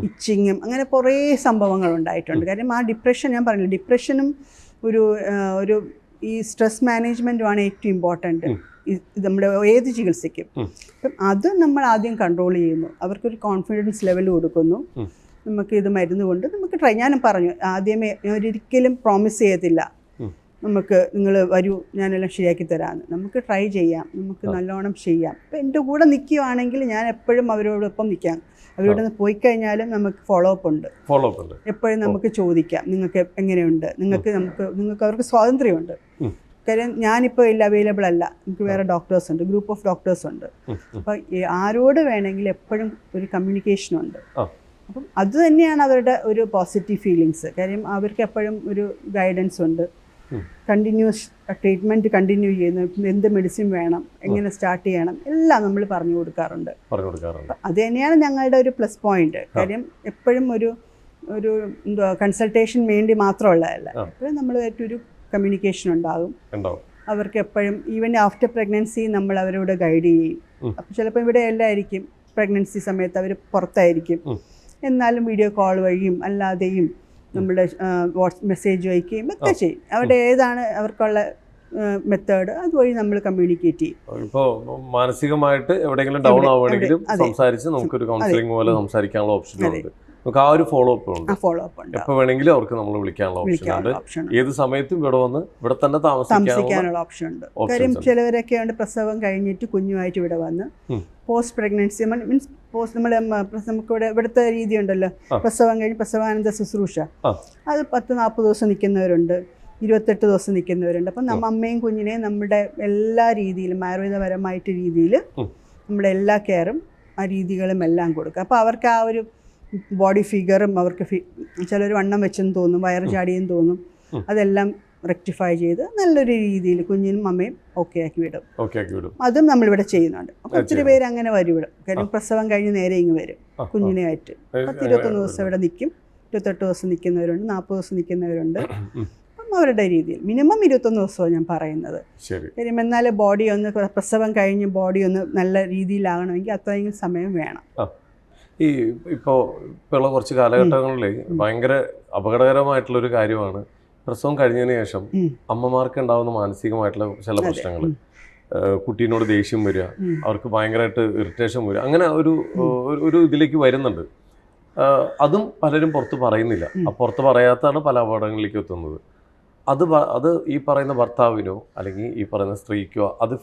ഇച്ചിങ്ങും അങ്ങനെ കുറേ സംഭവങ്ങൾ ഉണ്ടായിട്ടുണ്ട്. കാര്യം ആ ഡിപ്രഷൻ ഞാൻ പറഞ്ഞില്ല, ഡിപ്രഷനും ഒരു ഈ സ്ട്രെസ് മാനേജ്മെൻറ്റുമാണ് ഏറ്റവും ഇമ്പോർട്ടൻറ്റ് നമ്മുടെ ഏത് ചികിത്സയ്ക്കും. അപ്പം അത് നമ്മൾ ആദ്യം കൺട്രോൾ ചെയ്യുന്നു, അവർക്കൊരു കോൺഫിഡൻസ് ലെവൽ കൊടുക്കുന്നു. നമുക്ക് ഇത് മരുന്ന് കൊണ്ട് നമുക്ക് ട്രൈ, ഞാനും പറഞ്ഞു ആദ്യമേ ഒരിക്കലും പ്രോമിസ് ചെയ്യത്തില്ല നമുക്ക് നിങ്ങൾ വരൂ ഞാനെല്ലാം ശരിയാക്കി തരാമെന്ന്. നമുക്ക് ട്രൈ ചെയ്യാം, നമുക്ക് നല്ലോണം ചെയ്യാം. ഇപ്പം എൻ്റെ കൂടെ നിൽക്കുകയാണെങ്കിൽ ഞാൻ എപ്പോഴും അവരോടൊപ്പം നിൽക്കാം. അവരോട് പോയി കഴിഞ്ഞാലും നമുക്ക് ഫോളോ അപ്പ് ഉണ്ട്. എപ്പോഴും നമുക്ക് ചോദിക്കാം നിങ്ങൾക്ക് എങ്ങനെയുണ്ട്, നിങ്ങൾക്ക് അവർക്ക് സ്വാതന്ത്ര്യമുണ്ട്. കാര്യം ഞാനിപ്പോൾ ഇല്ല, അവൈലബിൾ അല്ല, നമുക്ക് വേറെ ഡോക്ടേഴ്സ് ഉണ്ട്, ഗ്രൂപ്പ് ഓഫ് ഡോക്ടേഴ്സ് ഉണ്ട്. അപ്പോൾ ആരോട് വേണമെങ്കിലും എപ്പോഴും ഒരു കമ്മ്യൂണിക്കേഷനുണ്ട്. അപ്പം അത് തന്നെയാണ് അവരുടെ ഒരു പോസിറ്റീവ് ഫീലിങ്സ്. കാര്യം അവർക്ക് എപ്പോഴും ഒരു ഗൈഡൻസ് ഉണ്ട്. കണ്ടിന്യൂസ് ട്രീറ്റ്മെൻറ്റ് കണ്ടിന്യൂ ചെയ്യുന്നു, എന്ത് മെഡിസിൻ വേണം, എങ്ങനെ സ്റ്റാർട്ട് ചെയ്യണം, എല്ലാം നമ്മൾ പറഞ്ഞു കൊടുക്കാറുണ്ട്. അത് തന്നെയാണ് ഞങ്ങളുടെ ഒരു പ്ലസ് പോയിന്റ്. കാര്യം എപ്പോഴും ഒരു എന്തുവാ കൺസൾട്ടേഷൻ വേണ്ടി മാത്രമുള്ളതല്ല, എപ്പോഴും നമ്മളുമായിട്ടൊരു കമ്മ്യൂണിക്കേഷൻ ഉണ്ടാകും. അവർക്ക് എപ്പോഴും ഈവൻ ആഫ്റ്റർ പ്രഗ്നൻസി നമ്മൾ അവരോട് ഗൈഡ് ചെയ്യും. അപ്പോൾ ചിലപ്പോൾ ഇവിടെ എല്ലായിരിക്കും, പ്രഗ്നൻസി സമയത്ത് അവർ പുറത്തായിരിക്കും, എന്നാലും വീഡിയോ കോൾ വഴിയും അല്ലാതെയും നമ്മുടെ മെസ്സേജ് അയക്കുകയും ഒക്കെ ചെയ്യും. അവിടെ ഏതാണ് അവർക്കുള്ള മെത്തേഡ് അതുവഴി നമ്മൾ കമ്മ്യൂണിക്കേറ്റ് ചെയ്യും.
ഇപ്പോൾ മാനസികമായിട്ട് എവിടെയെങ്കിലും ഡൗൺ ആവുകയാണെങ്കിലും സംസാരിച്ച് നമുക്കൊരു കൗൺസിലിംഗ് പോലെ സംസാരിക്കാനുള്ള ഓപ്ഷനുണ്ട്. നമുക്ക് ആ ഒരു ഫോളോ അപ്പ് ഉണ്ട്. എപ്പോൾ വേണമെങ്കിലും അവർക്ക് നമ്മൾ വിളിക്കാനുള്ള ഓപ്ഷൻ ഉണ്ട്. ഏത് സമയത്തും ഇവിടെ വന്ന് ഇവിടെ തന്നെ താമസിക്കാനുള്ള
ഓപ്ഷൻ ഉണ്ട്. കാര്യം ചിലവരൊക്കെ ഉണ്ട് പ്രസവം കഴിഞ്ഞിട്ട് കുഞ്ഞുമായിട്ട് ഇവിടെ വന്ന് പോസ്റ്റ് പ്രഗ്നൻസി മീൻസ് പോസ്റ്റ് നമുക്കിവിടെ ഇവിടുത്തെ രീതി ഉണ്ടല്ലോ, പ്രസവം കഴിഞ്ഞ് പ്രസവാനന്ത ശുശ്രൂഷ, അത് 10-40 ദിവസം നിൽക്കുന്നവരുണ്ട്, 28 ദിവസം നിൽക്കുന്നവരുണ്ട്. അപ്പം അമ്മയും കുഞ്ഞിനെയും നമ്മുടെ എല്ലാ രീതിയിലും ആയുർവേദപരമായിട്ട് രീതിയിൽ നമ്മുടെ എല്ലാ കെയറും ആ രീതികളും എല്ലാം കൊടുക്കുക. അപ്പോൾ അവർക്ക് ആ ഒരു ബോഡി ഫിഗറും അവർക്ക് ചിലർ വണ്ണം വെച്ചെന്ന് തോന്നും, വയറ് ചാടിയെന്ന് തോന്നും, അതെല്ലാം റെക്ടിഫൈ ചെയ്ത് നല്ലൊരു രീതിയിൽ കുഞ്ഞിനും അമ്മയും ഓക്കെ ആക്കി വിടും. അതും നമ്മളിവിടെ ചെയ്യുന്നുണ്ട്. അപ്പോൾ ഒത്തിരി പേര് അങ്ങനെ വരും ഇവിടെ. കാര്യം പ്രസവം കഴിഞ്ഞ് നേരെ ഇങ്ങ് വരും കുഞ്ഞിനെയായിട്ട്. 10-21 ദിവസം ഇവിടെ നിൽക്കും, 28 ദിവസം നിൽക്കുന്നവരുണ്ട്, 40 ദിവസം നിൽക്കുന്നവരുണ്ട്. അപ്പം അവരുടെ രീതിയിൽ മിനിമം 21 ദിവസമാണ് ഞാൻ പറയുന്നത്. കാര്യം എന്നാലേ ബോഡി ഒന്ന് പ്രസവം കഴിഞ്ഞ് ബോഡി ഒന്ന് നല്ല രീതിയിലാകണമെങ്കിൽ അത്രയെങ്കിലും സമയം വേണം.
ഇപ്പോൾ ഉള്ള കുറച്ച് കാലഘട്ടങ്ങളിൽ ഭയങ്കര അപകടകരമായിട്ടുള്ളൊരു കാര്യമാണ് പ്രസവം കഴിഞ്ഞതിന് ശേഷം അമ്മമാർക്ക് ഉണ്ടാകുന്ന മാനസികമായിട്ടുള്ള ചില പ്രശ്നങ്ങൾ. കുട്ടീനോട് ദേഷ്യം വരിക, അവർക്ക് ഭയങ്കരമായിട്ട് ഇറിറ്റേഷൻ വരിക, അങ്ങനെ ഒരു ഇതിലേക്ക് വരുന്നുണ്ട്. അതും പലരും പുറത്ത് പറയുന്നില്ല. പുറത്ത് പറയാത്തതാണ് പല അപകടങ്ങളിലേക്ക് എത്തുന്നത്. അത് ഈ പറയുന്ന ഭർത്താവിനോ അല്ലെങ്കിൽ ഈ പറയുന്ന സ്ത്രീക്കോ അത്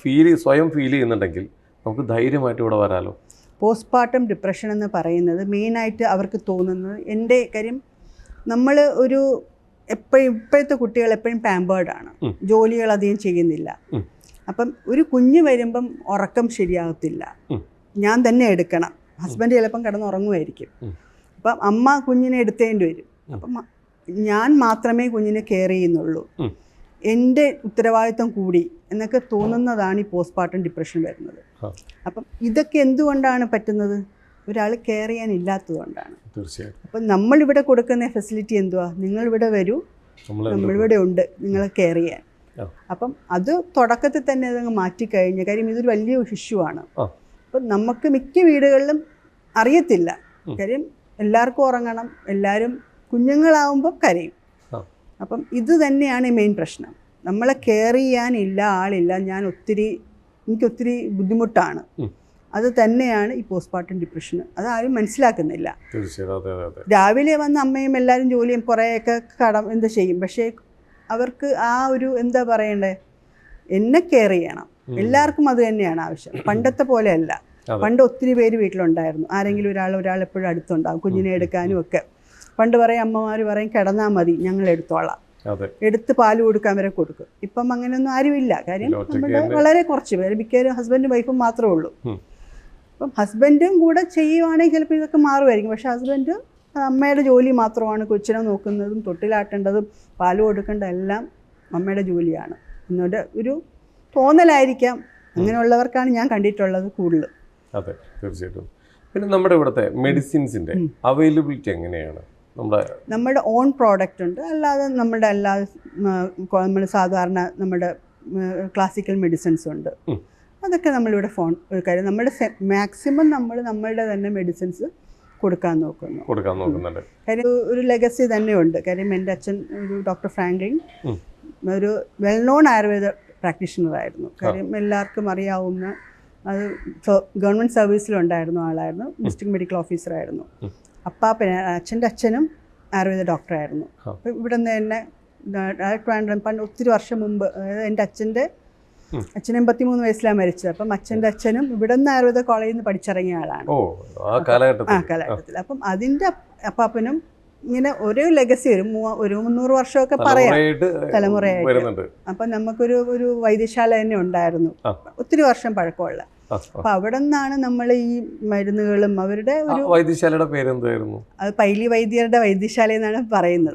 സ്വയം ഫീൽ ചെയ്യുന്നുണ്ടെങ്കിൽ നമുക്ക് ധൈര്യമായിട്ട് ഇവിടെ വരാലോ.
പോസ്റ്റ്പാർട്ടം ഡിപ്രഷൻ എന്ന് പറയുന്നത് മെയിനായിട്ട് അവർക്ക് തോന്നുന്നത്, എൻ്റെ കാര്യം നമ്മൾ ഇപ്പോഴത്തെ കുട്ടികൾ എപ്പോഴും പാമ്പേർഡാണ്, ജോലികൾ അധികം ചെയ്യുന്നില്ല. അപ്പം ഒരു കുഞ്ഞ് വരുമ്പം ഉറക്കം ശരിയാകത്തില്ല, ഞാൻ തന്നെ എടുക്കണം. ഹസ്ബൻഡ് ചിലപ്പം കിടന്നുറങ്ങുമായിരിക്കും. അപ്പം അമ്മ കുഞ്ഞിനെ എടുത്തേണ്ടി വരും. അപ്പം ഞാൻ മാത്രമേ കുഞ്ഞിനെ കെയർ ചെയ്യുന്നുള്ളൂ, എൻ്റെ ഉത്തരവാദിത്വം കൂടി എന്നൊക്കെ തോന്നുന്നതാണ് ഈ പോസ്റ്റ്പാർട്ടം ഡിപ്രഷൻ വരുന്നത്. അപ്പം ഇതൊക്കെ എന്തുകൊണ്ടാണ് പറ്റുന്നത്? ഒരാൾ കെയർ ചെയ്യാനില്ലാത്തതുകൊണ്ടാണ്.
തീർച്ചയായും.
അപ്പം നമ്മളിവിടെ കൊടുക്കുന്ന ഫെസിലിറ്റി എന്തുവാ, നിങ്ങളിവിടെ വരൂ, നമ്മളിവിടെ ഉണ്ട് നിങ്ങളെ കെയർ ചെയ്യാൻ. അപ്പം അത് തുടക്കത്തിൽ തന്നെ അതങ്ങ് മാറ്റിക്കഴിഞ്ഞ കാര്യം ഇതൊരു വലിയ ഇഷ്യൂ ആണ്. അപ്പം നമുക്ക് മിക്ക വീടുകളിലും അറിയത്തില്ല. കാര്യം എല്ലാവർക്കും ഉറങ്ങണം, എല്ലാവരും കുഞ്ഞുങ്ങളാവുമ്പോൾ കരയും. അപ്പം ഇത് തന്നെയാണ് മെയിൻ പ്രശ്നം. നമ്മളെ കെയർ ചെയ്യാനില്ല, ആളില്ല, എനിക്കൊത്തിരി ബുദ്ധിമുട്ടാണ്. അത് തന്നെയാണ് ഈ പോസ്റ്റ്പാർട്ടം ഡിപ്രഷൻ. അതാരും മനസ്സിലാക്കുന്നില്ല. രാവിലെ വന്ന് അമ്മയും എല്ലാവരും ജോലിയും കുറേയൊക്കെ എന്ത് ചെയ്യും, പക്ഷേ അവർക്ക് ആ ഒരു എന്താ പറയണ്ടേ, എന്നെ കെയർ ചെയ്യണം. എല്ലാവർക്കും അത് തന്നെയാണ് ആവശ്യം. പണ്ടത്തെ പോലെയല്ല. പണ്ട് ഒത്തിരി പേര് വീട്ടിലുണ്ടായിരുന്നു, ആരെങ്കിലും ഒരാൾ എപ്പോഴും അടുത്തുണ്ടാകും കുഞ്ഞിനെ എടുക്കാനും ഒക്കെ. പണ്ട് പറയും അമ്മമാർ പറയും കിടന്നാൽ മതി ഞങ്ങൾ എടുത്തോളാം, എടുത്ത് പാല് കൊടുക്കാൻ വരെ കൊടുക്കും. ഇപ്പം അങ്ങനെയൊന്നും ആരുമില്ല. കാര്യം നമ്മുടെ വളരെ കുറച്ച് പേര്, മിക്കവരും ഹസ്ബൻഡും വൈഫും മാത്രമേ ഉള്ളൂ. അപ്പം ഹസ്ബൻഡും കൂടെ ചെയ്യുവാണെങ്കിൽ ചിലപ്പോൾ ഇതൊക്കെ മാറുമായിരിക്കും. പക്ഷേ ഹസ്ബൻഡ് അമ്മയുടെ ജോലി മാത്രമാണ്, കൊച്ചിനെ നോക്കുന്നതും തൊട്ടിലാട്ടേണ്ടതും പാല് കൊടുക്കേണ്ടതും എല്ലാം അമ്മയുടെ ജോലിയാണ് എന്നോട് ഒരു തോന്നലായിരിക്കാം. അങ്ങനെയുള്ളവർക്കാണ് ഞാൻ കണ്ടിട്ടുള്ളത് കൂടുതൽ.
അതെ, തീർച്ചയായിട്ടും. പിന്നെ നമ്മുടെ ഇവിടുത്തെ മെഡിസിൻസിൻ്റെ അവൈലബിലിറ്റി എങ്ങനെയാണ്?
നമ്മുടെ ഓൺ പ്രോഡക്റ്റ് ഉണ്ട്, അല്ലാതെ നമ്മൾ സാധാരണ നമ്മുടെ ക്ലാസിക്കൽ മെഡിസിൻസ് ഉണ്ട്. അതൊക്കെ നമ്മളിവിടെ ഒരു കാര്യം നമ്മുടെ മാക്സിമം നമ്മളുടെ തന്നെ മെഡിസിൻസ് കൊടുക്കാൻ
നോക്കുന്നുണ്ട്.
കാര്യം ഒരു ലെഗസി തന്നെയുണ്ട്. കാര്യം എൻ്റെ അച്ഛൻ ഒരു ഡോക്ടർ ഫ്രാങ്ക്ലിൻ ഒരു വെൽ നോൺ ആയുർവേദ പ്രാക്ടീഷണറായിരുന്നു. കാര്യം എല്ലാവർക്കും അറിയാവുന്ന അത് ഗവൺമെൻറ് സർവീസിലുണ്ടായിരുന്ന ആളായിരുന്നു. ഡിസ്ട്രിക്ട് മെഡിക്കൽ ഓഫീസറായിരുന്നു. അച്ഛൻ്റെ അച്ഛനും ആയുർവേദ ഡോക്ടറായിരുന്നു. അപ്പം ഇവിടെ നിന്ന് തന്നെ പണ്ട് ഒത്തിരി വർഷം മുമ്പ്, അതായത് എൻ്റെ അച്ഛൻ 83 വയസ്സിലാണ് മരിച്ചത്. അപ്പം അച്ഛൻ്റെ അച്ഛനും ഇവിടെ നിന്ന് ആയുർവേദ കോളേജിൽ നിന്ന് പഠിച്ചിറങ്ങിയ ആളാണ് ആ കാലഘട്ടത്തിൽ. അപ്പം അതിൻ്റെ അപ്പാപ്പനും ഇങ്ങനെ ഓരോ ലെഗസി ഒരു 300 വർഷമൊക്കെ പറയാം തലമുറയായിട്ട്. അപ്പം നമുക്കൊരു വൈദ്യശാല തന്നെ ഉണ്ടായിരുന്നു, ഒത്തിരി വർഷം പഴക്കമുള്ള. അപ്പൊ അവിടെ നിന്നാണ് നമ്മൾ ഈ മരുന്നുകളും അവരുടെ ഒരു
വൈദ്യശാലയുടെ പേരെന്തായിരുന്നു?
അത് പൈലി വൈദ്യരുടെ വൈദ്യശാല എന്നാണ് പറയുന്നത്.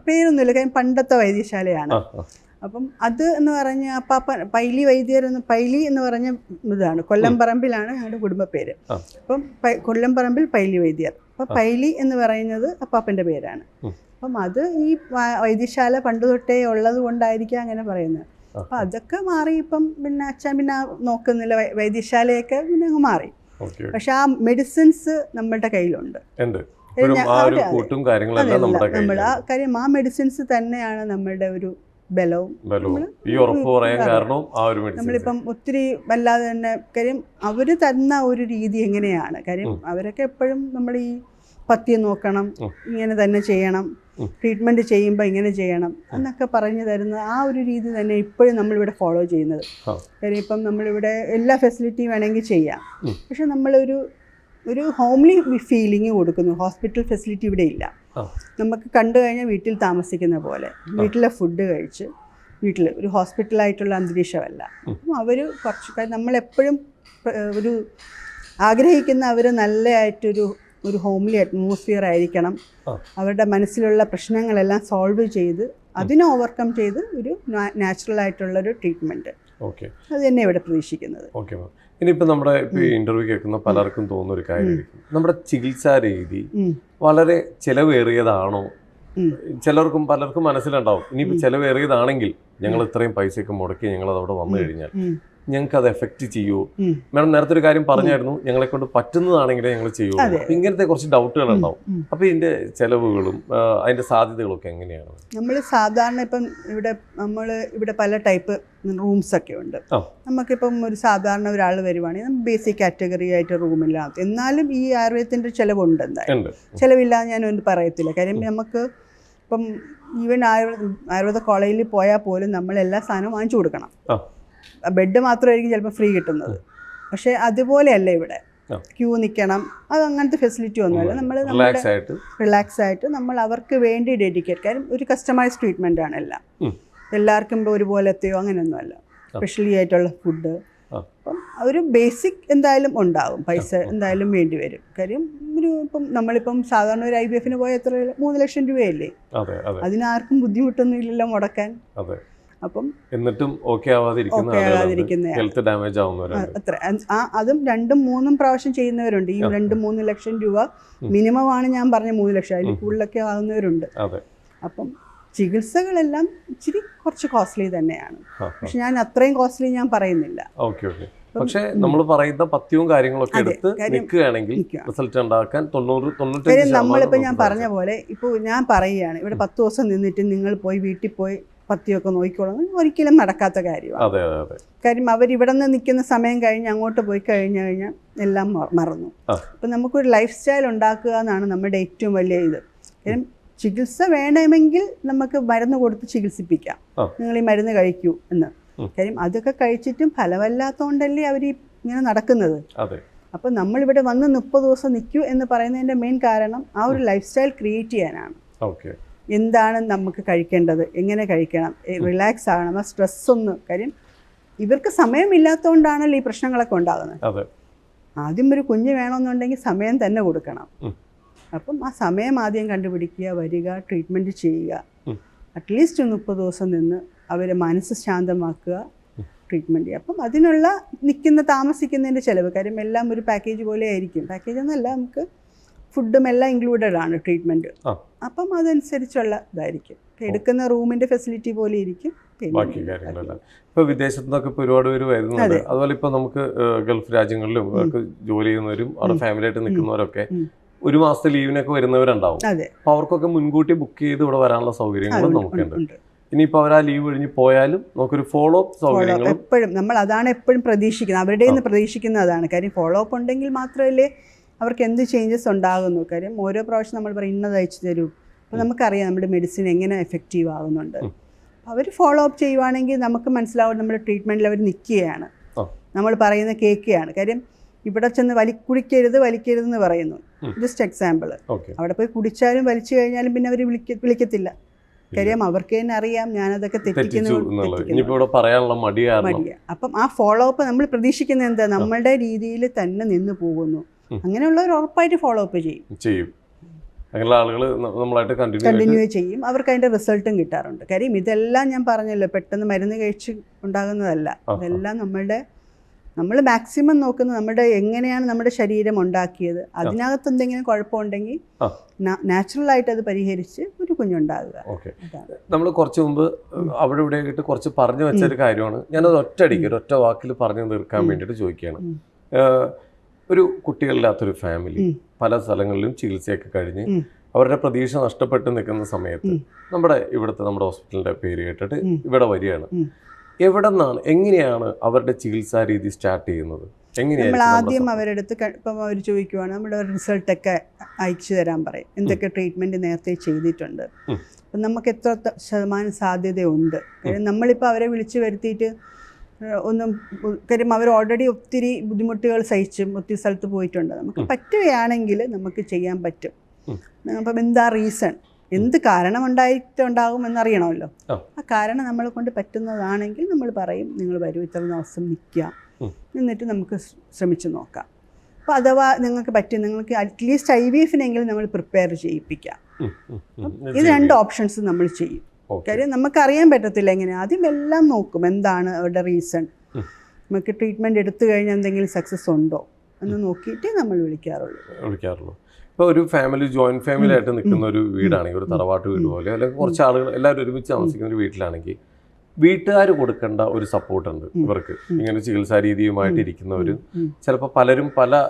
പേരൊന്നുമില്ല, കാര്യം പണ്ടത്തെ വൈദ്യശാലയാണ്. അപ്പം അത് എന്ന് പറഞ്ഞ പൈലി വൈദ്യർ പൈലി എന്ന് പറഞ്ഞ ഇതാണ്, കൊല്ലംപറമ്പിലാണ് ഞങ്ങളുടെ കുടുംബ പേര്. അപ്പം കൊല്ലംപറമ്പിൽ പൈലി വൈദ്യർ. അപ്പം പൈലി എന്ന് പറയുന്നത് അപ്പാപ്പൻ്റെ പേരാണ്. അപ്പം അത് ഈ വൈദ്യശാല പണ്ട് തൊട്ടേ ഉള്ളത് കൊണ്ടായിരിക്കാം അങ്ങനെ പറയുന്നത്. അപ്പം അതൊക്കെ മാറി ഇപ്പം പിന്നെ അച്ഛൻ പിന്നെ നോക്കുന്നില്ല, വൈദ്യശാലയൊക്കെ പിന്നെ അങ്ങ് മാറി. പക്ഷെ ആ മെഡിസിൻസ് നമ്മളുടെ കയ്യിലുണ്ട്. നമ്മൾ ആ കാര്യം ആ മെഡിസിൻസ് തന്നെയാണ് നമ്മളുടെ ഒരു ബലവും. നമ്മളിപ്പം ഒത്തിരി വല്ലാതെ തന്നെ കാര്യം അവർ തന്ന ഒരു രീതി എങ്ങനെയാണ്, കാര്യം അവരൊക്കെ എപ്പോഴും നമ്മൾ ഈ പഥ്യം നോക്കണം, ഇങ്ങനെ തന്നെ ചെയ്യണം, ട്രീറ്റ്മെൻറ്റ് ചെയ്യുമ്പോൾ ഇങ്ങനെ ചെയ്യണം എന്നൊക്കെ പറഞ്ഞു തരുന്ന ആ ഒരു രീതി തന്നെ ഇപ്പോഴും നമ്മളിവിടെ ഫോളോ ചെയ്യുന്നത്. കാര്യം ഇപ്പം നമ്മളിവിടെ എല്ലാ ഫെസിലിറ്റിയും വേണമെങ്കിൽ ചെയ്യാം, പക്ഷെ നമ്മളൊരു ഹോംലി ഫീലിംഗ് കൊടുക്കുന്നു. ഹോസ്പിറ്റൽ ഫെസിലിറ്റി ഇവിടെ ഇല്ല. നമുക്ക് കണ്ടു കഴിഞ്ഞാൽ വീട്ടിൽ താമസിക്കുന്ന പോലെ വീട്ടിലെ ഫുഡ് കഴിച്ച് വീട്ടിൽ ഒരു ഹോസ്പിറ്റലായിട്ടുള്ള അന്തരീക്ഷമല്ല. അപ്പം അവർ കുറച്ച് നമ്മളെപ്പോഴും ഒരു ആഗ്രഹിക്കുന്ന അവർ നല്ലതായിട്ടൊരു ഹോംലി അറ്റ്മോസ്ഫിയർ ആയിരിക്കണം. അവരുടെ മനസ്സിലുള്ള പ്രശ്നങ്ങളെല്ലാം സോൾവ് ചെയ്ത് അതിനെ ഓവർകം ചെയ്ത് ഒരു നാച്ചുറലായിട്ടുള്ളൊരു ട്രീറ്റ്മെൻറ്റ്, അത് തന്നെ ഇവിടെ പ്രതീക്ഷിക്കുന്നത്.
ഇനിയിപ്പോൾ നമ്മുടെ ഇപ്പോൾ ഇന്റർവ്യൂ കേൾക്കുന്ന പലർക്കും തോന്നുന്ന ഒരു കാര്യമായിരിക്കും, നമ്മുടെ ചികിത്സാ രീതി വളരെ ചിലവേറിയതാണോ? പലർക്കും മനസ്സിലുണ്ടാവും, ഇനിയിപ്പോൾ ചിലവേറിയതാണെങ്കിൽ ഞങ്ങൾ ഇത്രയും പൈസയൊക്കെ മുടക്കി ഞങ്ങൾ അതവിടെ വന്നു കഴിഞ്ഞാൽ ഞങ്ങൾക്ക് അത് എഫക്റ്റ് ചെയ്യുമോ? മാഡം നേരത്തെ ഒരു കാര്യം പറഞ്ഞായിരുന്നു, ഞങ്ങളെ കൊണ്ട് പറ്റുന്നതാണെങ്കിലേ ഞങ്ങൾ ചെയ്യുമോ? അപ്പം ഇങ്ങനത്തെ കുറച്ച് ഡൗട്ടുകൾ ഉണ്ടാവും. അപ്പോൾ ഇതിൻ്റെ ചിലവുകളും അതിൻ്റെ സാധ്യതകളൊക്കെ എങ്ങനെയാണ്?
നമ്മൾ സാധാരണ ഇപ്പം ഇവിടെ പല ടൈപ്പ് റൂംസൊക്കെ ഉണ്ട്. നമുക്കിപ്പം ഒരു സാധാരണ ഒരാൾ വരുവാണെങ്കിൽ ബേസിക് കാറ്റഗറി ആയിട്ട് റൂമില്ലാത്ത, എന്നാലും ഈ ആയുർവേദത്തിൻ്റെ ചിലവുണ്ട്. എന്തായാലും ചിലവില്ലാതെ ഞാനൊന്നും പറയത്തില്ല. കാര്യം നമുക്ക് ഇപ്പം ഈവൻ ആയുർവേദ കോളേജിൽ പോയാൽ പോലും നമ്മൾ എല്ലാ സാധനവും വാങ്ങിച്ചു കൊടുക്കണം. ബെഡ് മാത്രമായിരിക്കും ചിലപ്പോൾ ഫ്രീ കിട്ടുന്നത്, പക്ഷേ അതുപോലെയല്ല ഇവിടെ. ക്യൂ നിൽക്കണം, അത് അങ്ങനത്തെ ഫെസിലിറ്റി ഒന്നുമില്ല. നമ്മൾ റിലാക്സ് ആയിട്ട് നമ്മൾ അവർക്ക് വേണ്ടി ഡെഡിക്കേറ്റ്, കാര്യം ഒരു കസ്റ്റമൈസ് ട്രീറ്റ്മെൻ്റ് ആണ് എല്ലാം. എല്ലാവർക്കും ഒരുപോലത്തെയോ അങ്ങനെയൊന്നുമല്ല, സ്പെഷ്യലി ആയിട്ടുള്ള ഫുഡ്. അപ്പം ഒരു ബേസിക് എന്തായാലും ഉണ്ടാകും, പൈസ എന്തായാലും വേണ്ടി വരും. കാര്യം നമ്മളിപ്പം സാധാരണ ഒരു IVF പോയ എത്ര 3 ലക്ഷം രൂപയല്ലേ, അതിനാർക്കും ബുദ്ധിമുട്ടൊന്നും ഇല്ലല്ലോ മുടക്കാൻ. അപ്പം എന്നിട്ടും ഓക്കെ ആവാതിരിക്കുന്ന അത്ര അതും 2-3 പ്രാവശ്യം ചെയ്യുന്നവരുണ്ട്. ഈ 2-3 ലക്ഷം രൂപ മിനിമം ആണ് ഞാൻ പറഞ്ഞ 3 ലക്ഷം, അതിൽ കൂടുതലൊക്കെ ആകുന്നവരുണ്ട്. അപ്പം ചികിത്സകളെല്ലാം ഇച്ചിരി കുറച്ച് കോസ്റ്റ്ലി തന്നെയാണ്, പക്ഷെ ഞാൻ അത്രയും കോസ്റ്റ്ലി ഞാൻ പറയുന്നില്ല.
പക്ഷേ നമ്മൾ പറയുന്ന പഥ്യവും കാര്യങ്ങളൊക്കെ എടുത്ത് നിൽക്കുകയാണെങ്കിൽ റിസൾട്ട് ഉണ്ടാക്കാൻ 90-95%.
നമ്മളിപ്പോൾ ഞാൻ പറഞ്ഞ പോലെ ഇപ്പോൾ ഞാൻ പറയുകയാണ്, ഇവിടെ 10 ദിവസം നിന്നിട്ട് നിങ്ങൾ പോയി വീട്ടിൽ പോയി പഥ്യമൊക്കെ നോക്കിക്കോളാം, ഒരിക്കലും നടക്കാത്ത കാര്യമാണ്. കാര്യം അവരിവിടെ നിന്ന് നിൽക്കുന്ന സമയം കഴിഞ്ഞ് അങ്ങോട്ട് പോയി കഴിഞ്ഞാൽ എല്ലാം മറന്നു. അപ്പം നമുക്കൊരു ലൈഫ് സ്റ്റൈൽ ഉണ്ടാക്കുക എന്നാണ് നമ്മുടെ ഏറ്റവും വലിയ ഇത്. കാര്യം ചികിത്സ വേണമെങ്കിൽ നമുക്ക് മരുന്ന് കൊടുത്ത് ചികിത്സിപ്പിക്കാം, നിങ്ങൾ ഈ മരുന്ന് കഴിക്കൂ എന്ന്. കാര്യം അതൊക്കെ കഴിച്ചിട്ടും ഫലമല്ലാത്തതുകൊണ്ടല്ലേ അവർ ഇങ്ങനെ നടക്കുന്നത്. അപ്പം നമ്മളിവിടെ വന്ന് 30 ദിവസം നിൽക്കൂ എന്ന് പറയുന്നതിൻ്റെ മെയിൻ കാരണം ആ ഒരു ലൈഫ് സ്റ്റൈൽ ക്രിയേറ്റ് ചെയ്യാനാണ്. എന്താണ് നമുക്ക് കഴിക്കേണ്ടത്, എങ്ങനെ കഴിക്കണം, റിലാക്സ് ആകണം, ആ സ്ട്രെസ്സൊന്നും. കാര്യം ഇവർക്ക് സമയമില്ലാത്തതുകൊണ്ടാണല്ലോ ഈ പ്രശ്നങ്ങളൊക്കെ ഉണ്ടാകുന്നത്. ആദ്യം ഒരു കുഞ്ഞ് വേണമെന്നുണ്ടെങ്കിൽ സമയം തന്നെ കൊടുക്കണം. അപ്പം ആ സമയം ആദ്യം കണ്ടുപിടിക്കുക, വരിക, ട്രീറ്റ്മെൻറ്റ് ചെയ്യുക. അറ്റ്ലീസ്റ്റ് 30 ദിവസം നിന്ന് അവരെ മനസ്സ് ശാന്തമാക്കുക, ട്രീറ്റ്മെൻറ്റ് ചെയ്യുക. അപ്പം അതിനുള്ള താമസിക്കുന്നതിൻ്റെ ചിലവ്, കാര്യം എല്ലാം ഒരു പാക്കേജ് പോലെ ആയിരിക്കും. പാക്കേജ് എന്നല്ല, നമുക്ക് ഫുഡും എല്ലാം ഇൻക്ലൂഡഡ് ആണ് ട്രീറ്റ്മെൻറ്റ്. അപ്പം അതനുസരിച്ചുള്ള ഇതായിരിക്കും. എടുക്കുന്ന റൂമിൻ്റെ ഫെസിലിറ്റി പോലെ ഇരിക്കും,
ബാക്കി കാര്യങ്ങളെല്ലാം. ഇപ്പോൾ വിദേശത്തു നിന്നൊക്കെ ഇപ്പോൾ ഒരുപാട് പേര് വരുന്നുണ്ട്. അതുപോലെ ഇപ്പോൾ നമുക്ക് ഗൾഫ് രാജ്യങ്ങളിലും ഒക്കെ ജോലി ചെയ്യുന്നവരും അവിടെ ഫാമിലി ആയിട്ട് നിൽക്കുന്നവരൊക്കെ ഒരു മാസത്തെ ലീവിനൊക്കെ വരുന്നവരുണ്ടാവും. അപ്പോൾ അവർക്കൊക്കെ മുൻകൂട്ടി ബുക്ക് ചെയ്ത് ഇവിടെ വരാനുള്ള സൗകര്യങ്ങളും നമുക്കുണ്ട്. ഇനിയിപ്പോൾ അവർ ആ ലീവ് കഴിഞ്ഞ് പോയാലും നമുക്കൊരു ഫോളോ അപ്പ് സൗകര്യങ്ങളും
എപ്പോഴും നമ്മൾ അതാണ് എപ്പോഴും പ്രതീക്ഷിക്കുന്നത്, അവരുടെ നിന്ന് പ്രതീക്ഷിക്കുന്നത് അതാണ്. കാര്യം ഫോളോ അപ്പ് ഉണ്ടെങ്കിൽ മാത്രമല്ലേ അവർക്ക് എന്ത് ചേഞ്ചസ് ഉണ്ടാകുന്നു. കാര്യം ഓരോ പ്രാവശ്യം നമ്മൾ പറയും ഇന്നത് അയച്ചു തരൂ. അപ്പോൾ നമുക്കറിയാം നമ്മുടെ മെഡിസിൻ എങ്ങനെ എഫക്റ്റീവ് ആകുന്നുണ്ട്. അവർ ഫോളോ അപ്പ് ചെയ്യുവാണെങ്കിൽ നമുക്ക് മനസ്സിലാവും നമ്മുടെ ട്രീറ്റ്മെൻറ്റിൽ അവർ നിൽക്കുകയാണ്, നമ്മൾ പറയുന്ന കേൾക്കുകയാണ്. കാര്യം ഇവിടെ ചെന്ന് വലിക്കരുതെന്ന് പറയുന്നു. ജസ്റ്റ് എക്സാമ്പിൾ, അവിടെ പോയി കുടിച്ചാലും വലിച്ചു കഴിഞ്ഞാലും പിന്നെ അവർ വിളിക്കത്തില്ല. കാര്യം അവർക്ക് തന്നെ അറിയാം ഞാനതൊക്കെ തെറ്റിക്കുന്നു. അപ്പം ആ ഫോളോ അപ്പ് നമ്മൾ പ്രതീക്ഷിക്കുന്നത് എന്താ, നമ്മളുടെ രീതിയിൽ തന്നെ നിന്ന് പോകുന്നു. അങ്ങനെയുള്ളവർ ഉറപ്പായിട്ട് ഫോളോ അപ്പ് ചെയ്യും, കണ്ടിന്യൂ ചെയ്യും. അവർക്ക് അതിൻ്റെ റിസൾട്ടും കിട്ടാറുണ്ട്. കാര്യം ഇതെല്ലാം ഞാൻ പറഞ്ഞല്ലോ പെട്ടെന്ന് മരുന്ന് കഴിച്ച് ഉണ്ടാകുന്നതല്ല. ഇതെല്ലാം നമ്മൾ മാക്സിമം നോക്കുന്നത് നമ്മുടെ എങ്ങനെയാണ് നമ്മുടെ ശരീരം ഉണ്ടാക്കിയത്, അതിനകത്ത് എന്തെങ്കിലും കുഴപ്പമുണ്ടെങ്കിൽ നാച്ചുറലായിട്ട് അത് പരിഹരിച്ച് ഒരു കുഞ്ഞുണ്ടാകുക.
നമ്മൾ കുറച്ച് മുമ്പ് അവിടെ ഇവിടെ ആയിട്ട് കുറച്ച് പറഞ്ഞു വെച്ചൊരു കാര്യമാണ്. ഞാനത് ഒറ്റ വാക്കിൽ പറഞ്ഞു തീർക്കാൻ വേണ്ടിയിട്ട് ചോദിക്കുകയാണ്. ഒരു കുട്ടികളില്ലാത്തൊരു ഫാമിലി പല സ്ഥലങ്ങളിലും ചികിത്സയൊക്കെ കഴിഞ്ഞ് അവരുടെ പ്രതീക്ഷ നഷ്ടപ്പെട്ട് നിൽക്കുന്ന സമയത്ത് നമ്മുടെ ഹോസ്പിറ്റലിൻ്റെ പേര് കേട്ടിട്ട് ഇവിടെ വരികയാണ്. എവിടെ നിന്നാണ്, എങ്ങനെയാണ് അവരുടെ ചികിത്സാ രീതി സ്റ്റാർട്ട് ചെയ്യുന്നത്?
നമ്മൾ ആദ്യം അവരുടെ അടുത്ത് ഇപ്പം അവർ ചോദിക്കുവാണ്, നമ്മുടെ റിസൾട്ടൊക്കെ അയച്ചു തരാൻ പറയും. എന്തൊക്കെ ട്രീറ്റ്മെൻറ്റ് നേരത്തെ ചെയ്തിട്ടുണ്ട്, അപ്പം നമുക്ക് എത്ര ശതമാനം സാധ്യതയുണ്ട്. കാര്യം നമ്മളിപ്പോൾ അവരെ വിളിച്ച് വരുത്തിയിട്ട് കാര്യം അവർ ഓൾറെഡി ഒത്തിരി ബുദ്ധിമുട്ടുകൾ സഹിച്ചും ഒത്തിരി സ്ഥലത്ത് പോയിട്ടുണ്ട്. നമുക്ക് പറ്റുകയാണെങ്കിൽ നമുക്ക് ചെയ്യാൻ പറ്റും. അപ്പം എന്താ റീസൺ, എന്ത് കാരണം ഉണ്ടായിട്ടുണ്ടാകും എന്നറിയണമല്ലോ. ആ കാരണം നമ്മളെ കൊണ്ട് പറ്റുന്നതാണെങ്കിൽ നമ്മൾ പറയും നിങ്ങൾ വരൂ, ഇത്ര ദിവസം നിൽക്കുക, എന്നിട്ട് നമുക്ക് ശ്രമിച്ചു നോക്കാം. അപ്പോൾ അഥവാ നിങ്ങൾക്ക് പറ്റും, നിങ്ങൾക്ക് അറ്റ്ലീസ്റ്റ് IVF-നെങ്കിലും നമ്മൾ പ്രിപ്പയർ ചെയ്യിപ്പിക്കാം. ഇത് 2 ഓപ്ഷൻസ് നമ്മൾ ചെയ്യും. കാര്യം നമുക്കറിയാൻ പറ്റത്തില്ല എങ്ങനെ. ആദ്യം എല്ലാം നോക്കും, എന്താണ് അവരുടെ റീസൺ, നമുക്ക് ട്രീറ്റ്മെൻറ്റ് എടുത്തു കഴിഞ്ഞാൽ എന്തെങ്കിലും സക്സസ് ഉണ്ടോ എന്ന് നോക്കിയിട്ടേ നമ്മൾ വിളിക്കാറുള്ളൂ.
ഇപ്പോൾ ഒരു ജോയിൻറ്റ് ഫാമിലി ആയിട്ട് നിൽക്കുന്ന ഒരു വീടാണെങ്കിൽ, ഒരു തറവാട്ട് വീട് പോലെ, അല്ലെങ്കിൽ കുറച്ച് ആളുകൾ എല്ലാവരും ഒരുമിച്ച് താമസിക്കുന്ന ഒരു വീട്ടിലാണെങ്കിൽ വീട്ടുകാർ കൊടുക്കേണ്ട ഒരു സപ്പോർട്ടുണ്ട് ഇവർക്ക്. ഇങ്ങനെ ചികിത്സാ രീതിയുമായിട്ട് ഇരിക്കുന്നവർ ചിലപ്പോൾ പലരും പല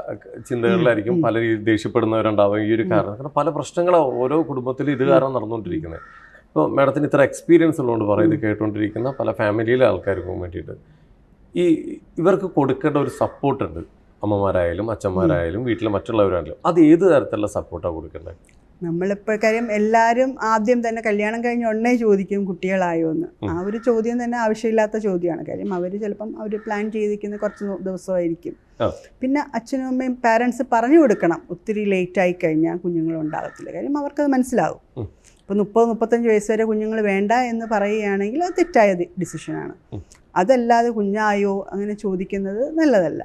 ചിന്തകളിലായിരിക്കും, പല ദേഷ്യപ്പെടുന്നവരുണ്ടാവും ഈ ഒരു കാരണം. കാരണം പല പ്രശ്നങ്ങളാണ് ഓരോ കുടുംബത്തിലും ഇത് കാരണം നടന്നുകൊണ്ടിരിക്കുന്നത്. ഇപ്പോൾ മാഡത്തിന് ഇത്ര എക്സ്പീരിയൻസ് ഉള്ളതുകൊണ്ട് പറയും, ഇത് കേട്ടുകൊണ്ടിരിക്കുന്ന പല ഫാമിലിയിലെ ആൾക്കാർക്കും വേണ്ടിയിട്ട് ഇവർക്ക് കൊടുക്കേണ്ട ഒരു സപ്പോർട്ടുണ്ട്. അമ്മമാരായാലും അച്ഛന്മാരായാലും വീട്ടിലെ മറ്റുള്ളവരായാലും അത് ഏത് തരത്തിലുള്ള സപ്പോർട്ടാണ് കൊടുക്കേണ്ടത്?
നമ്മളിപ്പോൾ കാര്യം എല്ലാവരും ആദ്യം തന്നെ കല്യാണം കഴിഞ്ഞ ഉടനെ ചോദിക്കും കുട്ടികളായോ എന്ന്. ആ ഒരു ചോദ്യം തന്നെ ആവശ്യമില്ലാത്ത ചോദ്യമാണ്. കാര്യം അവർ ചിലപ്പം അവർ പ്ലാൻ ചെയ്തിരിക്കുന്ന കുറച്ച് ദിവസമായിരിക്കും. പിന്നെ അച്ഛനും അമ്മയും പാരൻസ് പറഞ്ഞു കൊടുക്കണം, ഒത്തിരി ലേറ്റായി കഴിഞ്ഞാൽ കുഞ്ഞുങ്ങളുണ്ടാകത്തില്ല. കാര്യം അവർക്കത് മനസ്സിലാവും. ഇപ്പോൾ 30-35 വയസ്സ് വരെ കുഞ്ഞുങ്ങൾ വേണ്ട എന്ന് പറയുകയാണെങ്കിൽ അത് തെറ്റായ ഡിസിഷനാണ്. അതല്ലാതെ കുഞ്ഞായോ അങ്ങനെ ചോദിക്കുന്നത് നല്ലതല്ല.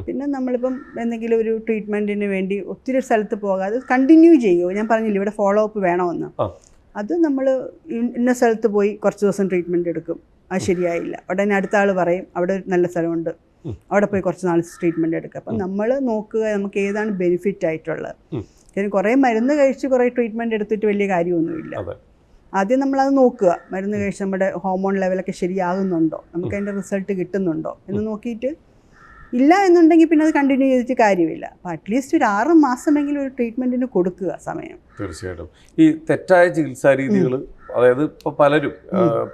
പിന്നെ നമ്മളിപ്പം എന്തെങ്കിലും ഒരു ട്രീറ്റ്മെൻറ്റിന് വേണ്ടി ഒത്തിരി സ്ഥലത്ത് പോകാതെ കണ്ടിന്യൂ ചെയ്യുമോ, ഞാൻ പറഞ്ഞില്ല ഇവിടെ ഫോളോ അപ്പ് വേണമെന്ന്. അത് നമ്മൾ ഇന്ന സ്ഥലത്ത് പോയി കുറച്ച് ദിവസം ട്രീറ്റ്മെൻറ്റ് എടുക്കും, അത് ശരിയായില്ല, ഉടനെ അടുത്ത ആൾ പറയും അവിടെ നല്ല സ്ഥലമുണ്ട്, അവിടെ പോയി കുറച്ച് നാൾ ട്രീറ്റ്മെൻറ്റ് എടുക്കുക. അപ്പം നമ്മൾ നോക്കുക നമുക്ക് ഏതാണ് ബെനിഫിറ്റ് ആയിട്ടുള്ളത്. കാര്യം കുറേ മരുന്ന് കഴിച്ച് കുറേ ട്രീറ്റ്മെൻറ്റ് എടുത്തിട്ട് വലിയ കാര്യമൊന്നുമില്ല. ആദ്യം നമ്മളത് നോക്കുക, മരുന്ന് കഴിച്ച് നമ്മുടെ ഹോർമോൺ ലെവലൊക്കെ ശരിയാകുന്നുണ്ടോ, നമുക്ക് അതിൻ്റെ റിസൾട്ട് കിട്ടുന്നുണ്ടോ എന്ന് നോക്കിയിട്ട് ഇല്ല എന്നുണ്ടെങ്കിൽ പിന്നെ അത് കണ്ടിന്യൂ ചെയ്തിട്ട് കാര്യമില്ല. അപ്പോൾ അറ്റ്ലീസ്റ്റ് ഒരു 6 മാസമെങ്കിലും ഒരു ട്രീറ്റ്മെൻറ്റിന് കൊടുക്കുക സമയം.
തീർച്ചയായിട്ടും ഈ തെറ്റായ ചികിത്സാ രീതികൾ, അതായത് ഇപ്പോൾ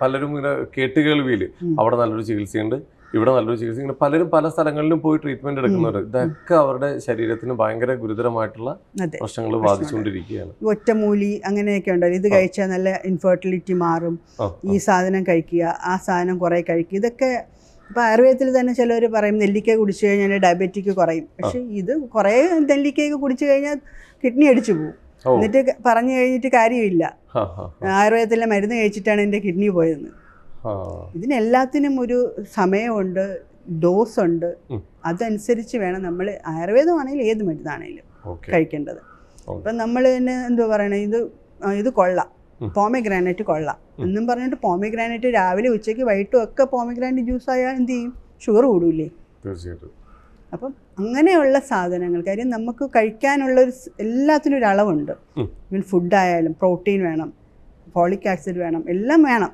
പലരും ഇങ്ങനെ കേട്ടുകേൾവിയിൽ അവിടെ നല്ലൊരു ചികിത്സയുണ്ട്, ഇവിടെ നല്ലൊരു ചികിത്സ, ഇങ്ങനെ പലരും പല സ്ഥലങ്ങളിലും പോയി ട്രീറ്റ്മെൻറ്റ് എടുക്കുന്നവർ, ഇതൊക്കെ അവരുടെ ശരീരത്തിന് ഭയങ്കര ഗുരുതരമായിട്ടുള്ള പ്രശ്നങ്ങൾ ബാധിച്ചുകൊണ്ടിരിക്കുകയാണ്.
ഒറ്റമൂലി അങ്ങനെയൊക്കെ ഉണ്ടല്ലോ, ഇത് കഴിച്ചാൽ നല്ല ഇൻഫെർട്ടിലിറ്റി മാറും, ഈ സാധനം കഴിക്കുക, ആ സാധനം കുറേ കഴിക്കുക. ഇതൊക്കെ ഇപ്പോൾ ആയുർവേദത്തിൽ തന്നെ ചിലർ പറയും നെല്ലിക്ക കുടിച്ചു കഴിഞ്ഞാൽ ഡയബറ്റിക് കുറയും. പക്ഷേ ഇത് കുറേ നെല്ലിക്കയൊക്കെ കുടിച്ചു കഴിഞ്ഞാൽ കിഡ്നി അടിച്ചു പോകും. എന്നിട്ട് പറഞ്ഞു കഴിഞ്ഞിട്ട് കാര്യമില്ല, ആയുർവേദത്തിലെ മരുന്ന് കഴിച്ചിട്ടാണ് എൻ്റെ കിഡ്നി പോയതെന്ന്. ഇതിനെല്ലാത്തിനും ഒരു സമയമുണ്ട്, ഡോസ് ഉണ്ട്. അതനുസരിച്ച് വേണം നമ്മൾ ആയുർവേദമാണെങ്കിലും ഏത് മരുന്നാണെങ്കിലും കഴിക്കേണ്ടത്. ഇപ്പം നമ്മൾ തന്നെ എന്തുവാ പറയണേ, ഇത് കൊള്ളാം, പോമഗ്രാനൈറ്റ് കൊള്ളാം എന്നും പറഞ്ഞിട്ട് പോമഗ്രാനൈറ്റ് രാവിലെ ഉച്ചയ്ക്ക് വൈകിട്ടും ഒക്കെ പോമഗ്രാനൈറ്റ് ജ്യൂസ് ആയാൽ എന്ത് ചെയ്യും, ഷുഗർ കൂടൂലേ?
തീർച്ചയായിട്ടും.
അപ്പം അങ്ങനെയുള്ള സാധനങ്ങൾ, കാര്യം നമുക്ക് കഴിക്കാനുള്ളൊരു എല്ലാത്തിനും ഒരു അളവുണ്ട്. ഈവൻ ഫുഡായാലും പ്രോട്ടീൻ വേണം, ഫോളിക് ആസിഡ് വേണം, എല്ലാം വേണം.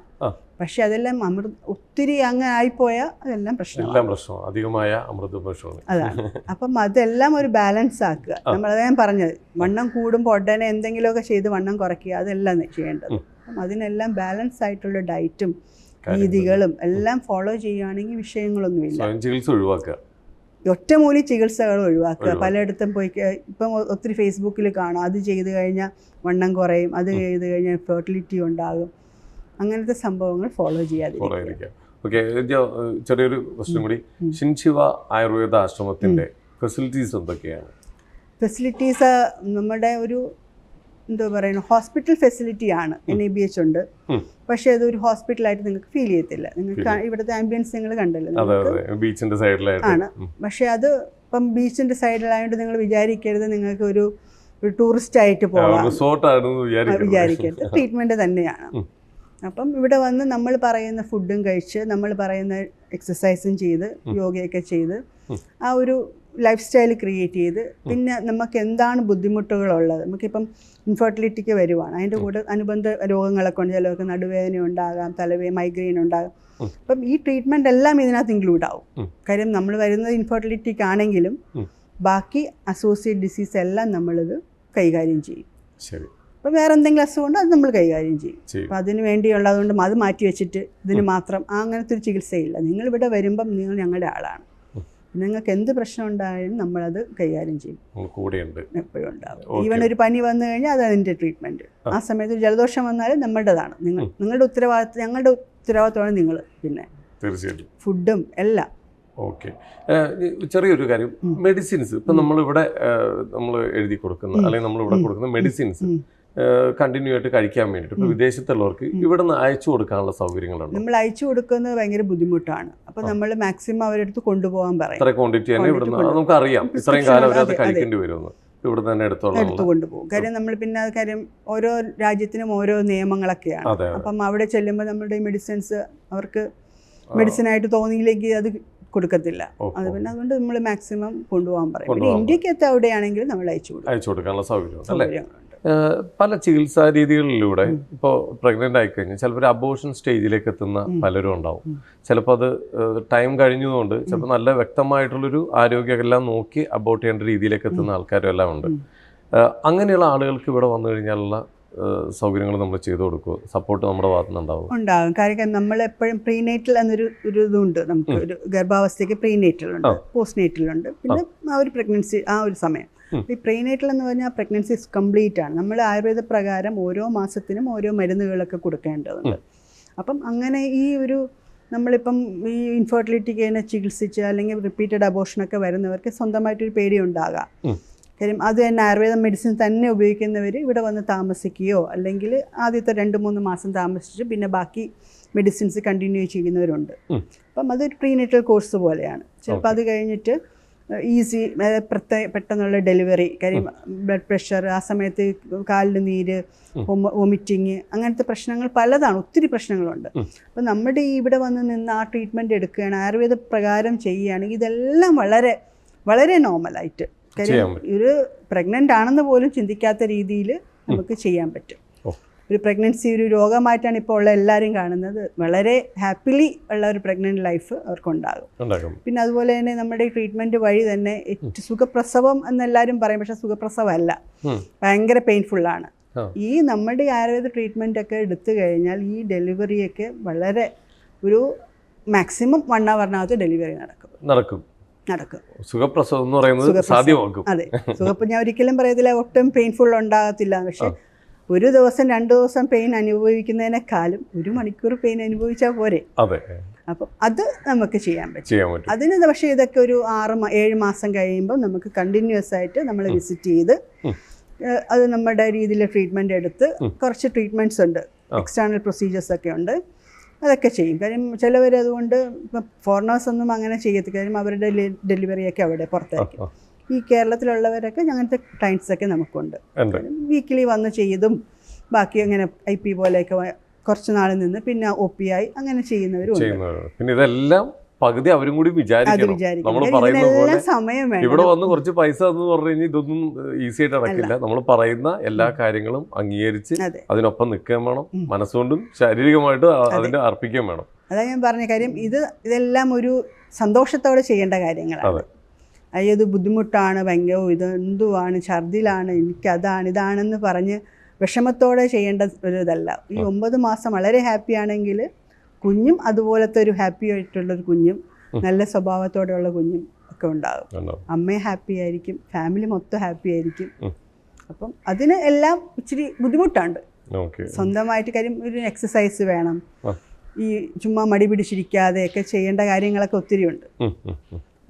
പക്ഷെ അതെല്ലാം ഒത്തിരി അങ്ങ് ആയിപ്പോയാൽ അതെല്ലാം പ്രശ്നമാണ്.
എല്ലാം പ്രശ്നമാണ്, അധികമായ അമൃതഭക്ഷണം.
അതാണ്. അപ്പം അതെല്ലാം ഒരു ബാലൻസ് ആക്കുക. നമ്മളത് ഞാൻ പറഞ്ഞത്, വണ്ണം കൂടുമ്പോൾ ഉടനെ എന്തെങ്കിലുമൊക്കെ ചെയ്ത് വണ്ണം കുറയ്ക്കുക, അതെല്ലാം ചെയ്യേണ്ടത്. അപ്പം അതിനെല്ലാം ബാലൻസ് ആയിട്ടുള്ള ഡയറ്റും രീതികളും എല്ലാം ഫോളോ ചെയ്യുകയാണെങ്കിൽ വിഷയങ്ങളൊന്നുമില്ല.
ചികിത്സ ഒഴിവാക്കുക,
ഒറ്റമൂലി ചികിത്സകൾ ഒഴിവാക്കുക. പലയിടത്തും പോയി ഇപ്പം ഒത്തിരി ഫേസ്ബുക്കിൽ കാണാം, അത് ചെയ്ത് കഴിഞ്ഞാൽ വണ്ണം കുറയും, അത് ചെയ്ത് കഴിഞ്ഞാൽ ഫെർട്ടിലിറ്റി ഉണ്ടാകും. അങ്ങനത്തെ സംഭവങ്ങൾ ഫോളോ ചെയ്യാതിരിക്കുക.
ഓക്കെ, ചെറിയൊരു ക്വസ്റ്റ്യൻ കൂടി. ഷിൻശിവ ആയുർവേദ ആശ്രമത്തിന്റെ ഫെസിലിറ്റീസ് എന്തൊക്കെയാണ്?
ഫെസിലിറ്റീസ് നമ്മുടെ ഒരു എന്താ പറയുക, ഹോസ്പിറ്റൽ ഫെസിലിറ്റിയാണ്. NABH ഉണ്ട്, പക്ഷേ അതൊരു ഹോസ്പിറ്റലായിട്ട് നിങ്ങൾക്ക് ഫീൽ ചെയ്യത്തില്ല. നിങ്ങൾക്ക് ഇവിടുത്തെ ആംബിയൻസ് നിങ്ങൾ കണ്ടല്ലോ,
ബീച്ചിന്റെ സൈഡിലാണ്.
പക്ഷേ അത് ഇപ്പം ബീച്ചിന്റെ സൈഡിലായതുകൊണ്ട് നിങ്ങൾ വിചാരിക്കരുത് നിങ്ങൾക്ക് ഒരു ടൂറിസ്റ്റ് ആയിട്ട് പോകാം വിചാരിക്കരുത്. ട്രീറ്റ്മെന്റ് തന്നെയാണ്. അപ്പം ഇവിടെ വന്ന് നമ്മൾ പറയുന്ന ഫുഡും കഴിച്ച് നമ്മൾ പറയുന്ന എക്സസൈസും ചെയ്ത് യോഗയൊക്കെ ചെയ്ത് ആ ഒരു ലൈഫ് സ്റ്റൈൽ ക്രിയേറ്റ് ചെയ്ത്, പിന്നെ നമുക്ക് എന്താണ് ബുദ്ധിമുട്ടുകളുള്ളത്, നമുക്കിപ്പം ഇൻഫെർട്ടിലിറ്റിക്ക് വരുവാണ്, അതിൻ്റെ കൂടെ അനുബന്ധ രോഗങ്ങളൊക്കെ ഉണ്ട്. ചിലർക്ക് നടുവേദന ഉണ്ടാകാം, മൈഗ്രെയിൻ ഉണ്ടാകാം. അപ്പം ഈ ട്രീറ്റ്മെൻ്റ് എല്ലാം ഇതിനകത്ത് ഇൻക്ലൂഡ് ആവും. കാര്യം നമ്മൾ വരുന്നത് ഇൻഫെർട്ടിലിറ്റിക്കാണെങ്കിലും ബാക്കി അസോസിയേറ്റ് ഡിസീസ് എല്ലാം നമ്മളിത് കൈകാര്യം ചെയ്യും. അപ്പം വേറെ എന്തെങ്കിലും അസുഖമുണ്ടോ അത് നമ്മൾ കൈകാര്യം ചെയ്യും. അപ്പം അതിന് വേണ്ടിയുള്ളതുകൊണ്ട് അത് മാറ്റി വെച്ചിട്ട് ഇതിന് മാത്രം അങ്ങനത്തെ ഒരു ചികിത്സയില്ല. നിങ്ങളിവിടെ വരുമ്പം നിങ്ങൾ ഞങ്ങളുടെ ആളാണ്. നിങ്ങൾക്ക് എന്ത് പ്രശ്നം ഉണ്ടായാലും നമ്മളത് കൈകാര്യം ചെയ്യും, എപ്പോഴും ഉണ്ടാവും. ഈവൻ ഒരു പനി വന്നു കഴിഞ്ഞാൽ അത് അതിൻ്റെ ട്രീറ്റ്മെൻറ്റ്. ആ സമയത്ത് ഒരു ജലദോഷം വന്നാലും നമ്മളുടേതാണ്. ഞങ്ങളുടെ ഉത്തരവാദിത്തമാണ് നിങ്ങൾ. പിന്നെ
തീർച്ചയായിട്ടും
ഫുഡും എല്ലാം.
ഓക്കെ, ചെറിയൊരു കാര്യം, മെഡിസിൻസ് ഇപ്പം നമ്മളിവിടെ നമ്മൾ എഴുതി കൊടുക്കുന്ന അല്ലെങ്കിൽ നമ്മളിവിടെ കൊടുക്കുന്ന മെഡിസിൻസ് കണ്ടിന്യൂ ആയിട്ട് കഴിക്കാൻ വേണ്ടിയിട്ട് ഇപ്പോൾ വിദേശത്തുള്ളവർക്ക് ഇവിടെ നിന്ന് അയച്ചു കൊടുക്കാനുള്ള സൗകര്യങ്ങളുണ്ട്?
നമ്മൾ അയച്ചു കൊടുക്കുന്നത് ഭയങ്കര ബുദ്ധിമുട്ടാണ്. അപ്പോൾ നമ്മൾ മാക്സിമം അവരെടുത്ത് കൊണ്ടുപോകാൻ പറയും.
ഇത്ര ക്വാണ്ടിറ്റി തന്നെ ഇവിടുന്ന് നമുക്ക് അറിയാം, ഇത്രയും കാലം അവരത് കഴിക്കേണ്ടി വരുമെന്ന്. ഇവിടെ തന്നെ എടുത്തു
കൊണ്ടുപോകും. കാര്യം നമ്മൾ പിന്നെ കാര്യം ഓരോ രാജ്യത്തിനും ഓരോ നിയമങ്ങളൊക്കെയാണ്. അപ്പം അവിടെ ചെല്ലുമ്പോൾ നമ്മുടെ മെഡിസിൻസ് അവർക്ക് മെഡിസിനായിട്ട് തോന്നിയില്ലെങ്കിൽ അത് കൊടുക്കത്തില്ല. അത് പിന്നെ അതുകൊണ്ട് നമ്മൾ മാക്സിമം കൊണ്ടുപോകാൻ പറയും. പിന്നെ ഇന്ത്യക്കകത്ത് അവിടെയാണെങ്കിൽ നമ്മൾ അയച്ചു
കൊടുക്കാനുള്ള സൗകര്യമുണ്ട്. പല ചികിത്സാ രീതികളിലൂടെ ഇപ്പോൾ പ്രഗ്നൻ്റ് ആയിക്കഴിഞ്ഞാൽ ചിലപ്പോൾ ഒരു അബോർഷൻ സ്റ്റേജിലേക്ക് എത്തുന്ന പലരും ഉണ്ടാവും. ചിലപ്പോൾ അത് ടൈം കഴിഞ്ഞതുകൊണ്ട് ചിലപ്പോൾ നല്ല വ്യക്തമായിട്ടുള്ളൊരു ആരോഗ്യമെല്ലാം നോക്കി അബോർട്ട് ചെയ്യേണ്ട രീതിയിലേക്ക് എത്തുന്ന ആൾക്കാരും എല്ലാം ഉണ്ട്. അങ്ങനെയുള്ള ആളുകൾക്ക് ഇവിടെ വന്നു കഴിഞ്ഞാലുള്ള സൗകര്യങ്ങൾ നമ്മൾ ചെയ്തു കൊടുക്കുമോ? സപ്പോർട്ട് നമ്മുടെ ഭാഗത്തു നിന്നുണ്ടാവും?
ഉണ്ടാകും. കാര്യം നമ്മളെപ്പോഴും പ്രീനേറ്റൽ എന്നൊരു ഇതുണ്ട്. നമുക്ക് ഒരു ഗർഭാവസ്ഥയ്ക്ക് പ്രീനേറ്റലുണ്ട്, പോസ്റ്റ് നേറ്റലുണ്ട്, പിന്നെ ആ ഒരു പ്രഗ്നൻസി ആ ഒരു സമയം. ഈ പ്രീനേറ്റൽ എന്ന് പറഞ്ഞാൽ പ്രഗ്നൻസി കംപ്ലീറ്റ് ആണ്. നമ്മൾ ആയുർവേദ പ്രകാരം ഓരോ മാസത്തിനും ഓരോ മരുന്നുകളൊക്കെ കൊടുക്കേണ്ടതുണ്ട്. അപ്പം അങ്ങനെ ഈ ഒരു നമ്മളിപ്പം ഈ ഇൻഫെർട്ടിലിറ്റിക്ക് തന്നെ ചികിത്സിച്ച് അല്ലെങ്കിൽ റിപ്പീറ്റഡ് അബോർഷനൊക്കെ വരുന്നവർക്ക് സ്വന്തമായിട്ടൊരു പേടി ഉണ്ടാകാം. കാര്യം അത് തന്നെ ആയുർവേദ മെഡിസിൻ തന്നെ ഉപയോഗിക്കുന്നവർ ഇവിടെ വന്ന് താമസിക്കുകയോ അല്ലെങ്കിൽ ആദ്യത്തെ 2-3 മാസം താമസിച്ച് പിന്നെ ബാക്കി മെഡിസിൻസ് കണ്ടിന്യൂ ചെയ്യുന്നവരുണ്ട്. അപ്പം അതൊരു പ്രീനേറ്റൽ കോഴ്സ് പോലെയാണ്. ചിലപ്പോൾ അത് കഴിഞ്ഞിട്ട് ഈസി പെട്ടെന്നുള്ള ഡെലിവറി, കാര്യം ബ്ലഡ് പ്രഷർ, ആ സമയത്ത് കാലിൽ നീര്, വൊമിറ്റിങ്, അങ്ങനത്തെ പ്രശ്നങ്ങൾ പലതാണ്, ഒത്തിരി പ്രശ്നങ്ങളുണ്ട്. അപ്പം നമ്മുടെ ഇവിടെ വന്ന് നിന്ന് ആ ട്രീറ്റ്മെൻറ്റ് എടുക്കുകയാണ്, ആയുർവേദ പ്രകാരം ചെയ്യുകയാണെങ്കിൽ ഇതെല്ലാം വളരെ വളരെ നോർമലായിട്ട്, കാര്യം ഒരു പ്രഗ്നൻ്റ് ആണെന്ന് പോലും ചിന്തിക്കാത്ത രീതിയിൽ നമുക്ക് ചെയ്യാൻ പറ്റും. ഒരു പ്രഗ്നൻസി ഒരു രോഗമായിട്ടാണ് ഇപ്പോൾ ഉള്ള എല്ലാവരും കാണുന്നത്. വളരെ ഹാപ്പിലി ഉള്ള ഒരു പ്രഗ്നൻറ്റ് ലൈഫ് അവർക്കുണ്ടാകും. പിന്നെ അതുപോലെ തന്നെ നമ്മുടെ ഈ ട്രീറ്റ്മെൻറ്റ് വഴി തന്നെ സുഖപ്രസവം എന്നെല്ലാവരും പറയും, പക്ഷേ സുഖപ്രസവമല്ല, ഭയങ്കര പെയിൻഫുള്ളാണ്. ഈ നമ്മുടെ ആയുർവേദ ട്രീറ്റ്മെൻ്റ് ഒക്കെ എടുത്തു കഴിഞ്ഞാൽ ഈ ഡെലിവറിയൊക്കെ വളരെ ഒരു മാക്സിമം 1 ഹവറിനകത്ത് ഡെലിവറി നടക്കും.
സുഖപ്രസവം എന്ന് പറയുന്നത് സാധ്യമാക്കും.
അതെ, സുഖപ്പം ഞാൻ ഒരിക്കലും പറയത്തില്ല ഒട്ടും പെയിൻഫുൾ ഉണ്ടാകത്തില്ല. പക്ഷേ ഒരു ദിവസം 2 ദിവസം പെയിൻ അനുഭവിക്കുന്നതിനേക്കാളും 1 മണിക്കൂർ പെയിൻ അനുഭവിച്ചാൽ പോരെ. അപ്പം അത് നമുക്ക് ചെയ്യാൻ പറ്റും. അതിന് പക്ഷേ ഇതൊക്കെ ഒരു 6-7 മാസം കഴിയുമ്പോൾ നമുക്ക് കണ്ടിന്യൂസ് ആയിട്ട് നമ്മൾ വിസിറ്റ് ചെയ്ത് അത് നമ്മുടെ രീതിയിൽ ട്രീറ്റ്മെൻറ്റ് എടുത്ത് കുറച്ച് ട്രീറ്റ്മെൻറ്റ്സ് ഉണ്ട്, എക്സ്റ്റേണൽ പ്രൊസീജിയേഴ്സ് ഒക്കെ ഉണ്ട്, അതൊക്കെ ചെയ്യും. കാര്യം ചിലവർ അതുകൊണ്ട് ഇപ്പം ഫോറിനേഴ്സൊന്നും അങ്ങനെ ചെയ്യത്തില്ല. കാര്യം അവരുടെ ഡെലിവറിയൊക്കെ അവിടെ പുറത്തായിരിക്കും. ഈ കേരളത്തിലുള്ളവരൊക്കെ അങ്ങനത്തെ ക്ലയൻസൊക്കെ നമുക്കുണ്ട്. വീക്കിലി വന്ന് ചെയ്തും ബാക്കി അങ്ങനെ IP പോലെയൊക്കെ കുറച്ച് നാളിൽ നിന്ന് പിന്നെ OP ആയി അങ്ങനെ ചെയ്യുന്നവരും.
പിന്നെ ഇതെല്ലാം പകുതി അവരും കൂടി
അത്
വിചാരിക്കണം
വിചാരിക്കും
നമ്മൾ പറയുന്ന പോലെ
ഇതിനെല്ലാം സമയം
ഇവിടെ
വേണം.
വന്ന് കുറച്ച് പൈസ എന്ന് പറഞ്ഞു കഴിഞ്ഞാൽ ഇതൊന്നും ഈസി ആയിട്ട് നടക്കില്ല. നമ്മൾ പറയുന്ന എല്ലാ കാര്യങ്ങളും അംഗീകരിച്ച്
അതെ.
അതിനൊപ്പം നിൽക്കുകയും വേണം, മനസ്സുകൊണ്ടും ശാരീരികമായിട്ടും അതിന്റെ അർപ്പിക്കുകയും വേണം.
അതാ ഞാൻ പറഞ്ഞ കാര്യം, ഇതെല്ലാം ഒരു സന്തോഷത്തോടെ ചെയ്യേണ്ട കാര്യങ്ങളാണ്. അയ്യോ ഇത് ബുദ്ധിമുട്ടാണ്, ഭയങ്കര ഇത് എന്തുവാണ്, ഛർദിലാണ്, എനിക്കതാണ് ഇതാണെന്ന് പറഞ്ഞ് വിഷമത്തോടെ ചെയ്യേണ്ട ഒരു ഇതല്ല. ഈ 9 മാസം വളരെ ഹാപ്പി ആണെങ്കിൽ കുഞ്ഞും അതുപോലത്തെ ഒരു ഹാപ്പി ആയിട്ടുള്ളൊരു കുഞ്ഞും നല്ല സ്വഭാവത്തോടെയുള്ള കുഞ്ഞും ഒക്കെ ഉണ്ടാകും. അമ്മയും ഹാപ്പി ആയിരിക്കും, ഫാമിലി മൊത്തം ഹാപ്പി ആയിരിക്കും. അപ്പം അതിന് എല്ലാം ഇച്ചിരി ബുദ്ധിമുട്ടുണ്ട്. സ്വന്തമായിട്ട് കാര്യം ഒരു എക്സസൈസ് വേണം, ഈ ചുമ്മാ മടി പിടിച്ചിരിക്കാതെയൊക്കെ ചെയ്യേണ്ട കാര്യങ്ങളൊക്കെ ഒത്തിരി ഉണ്ട്.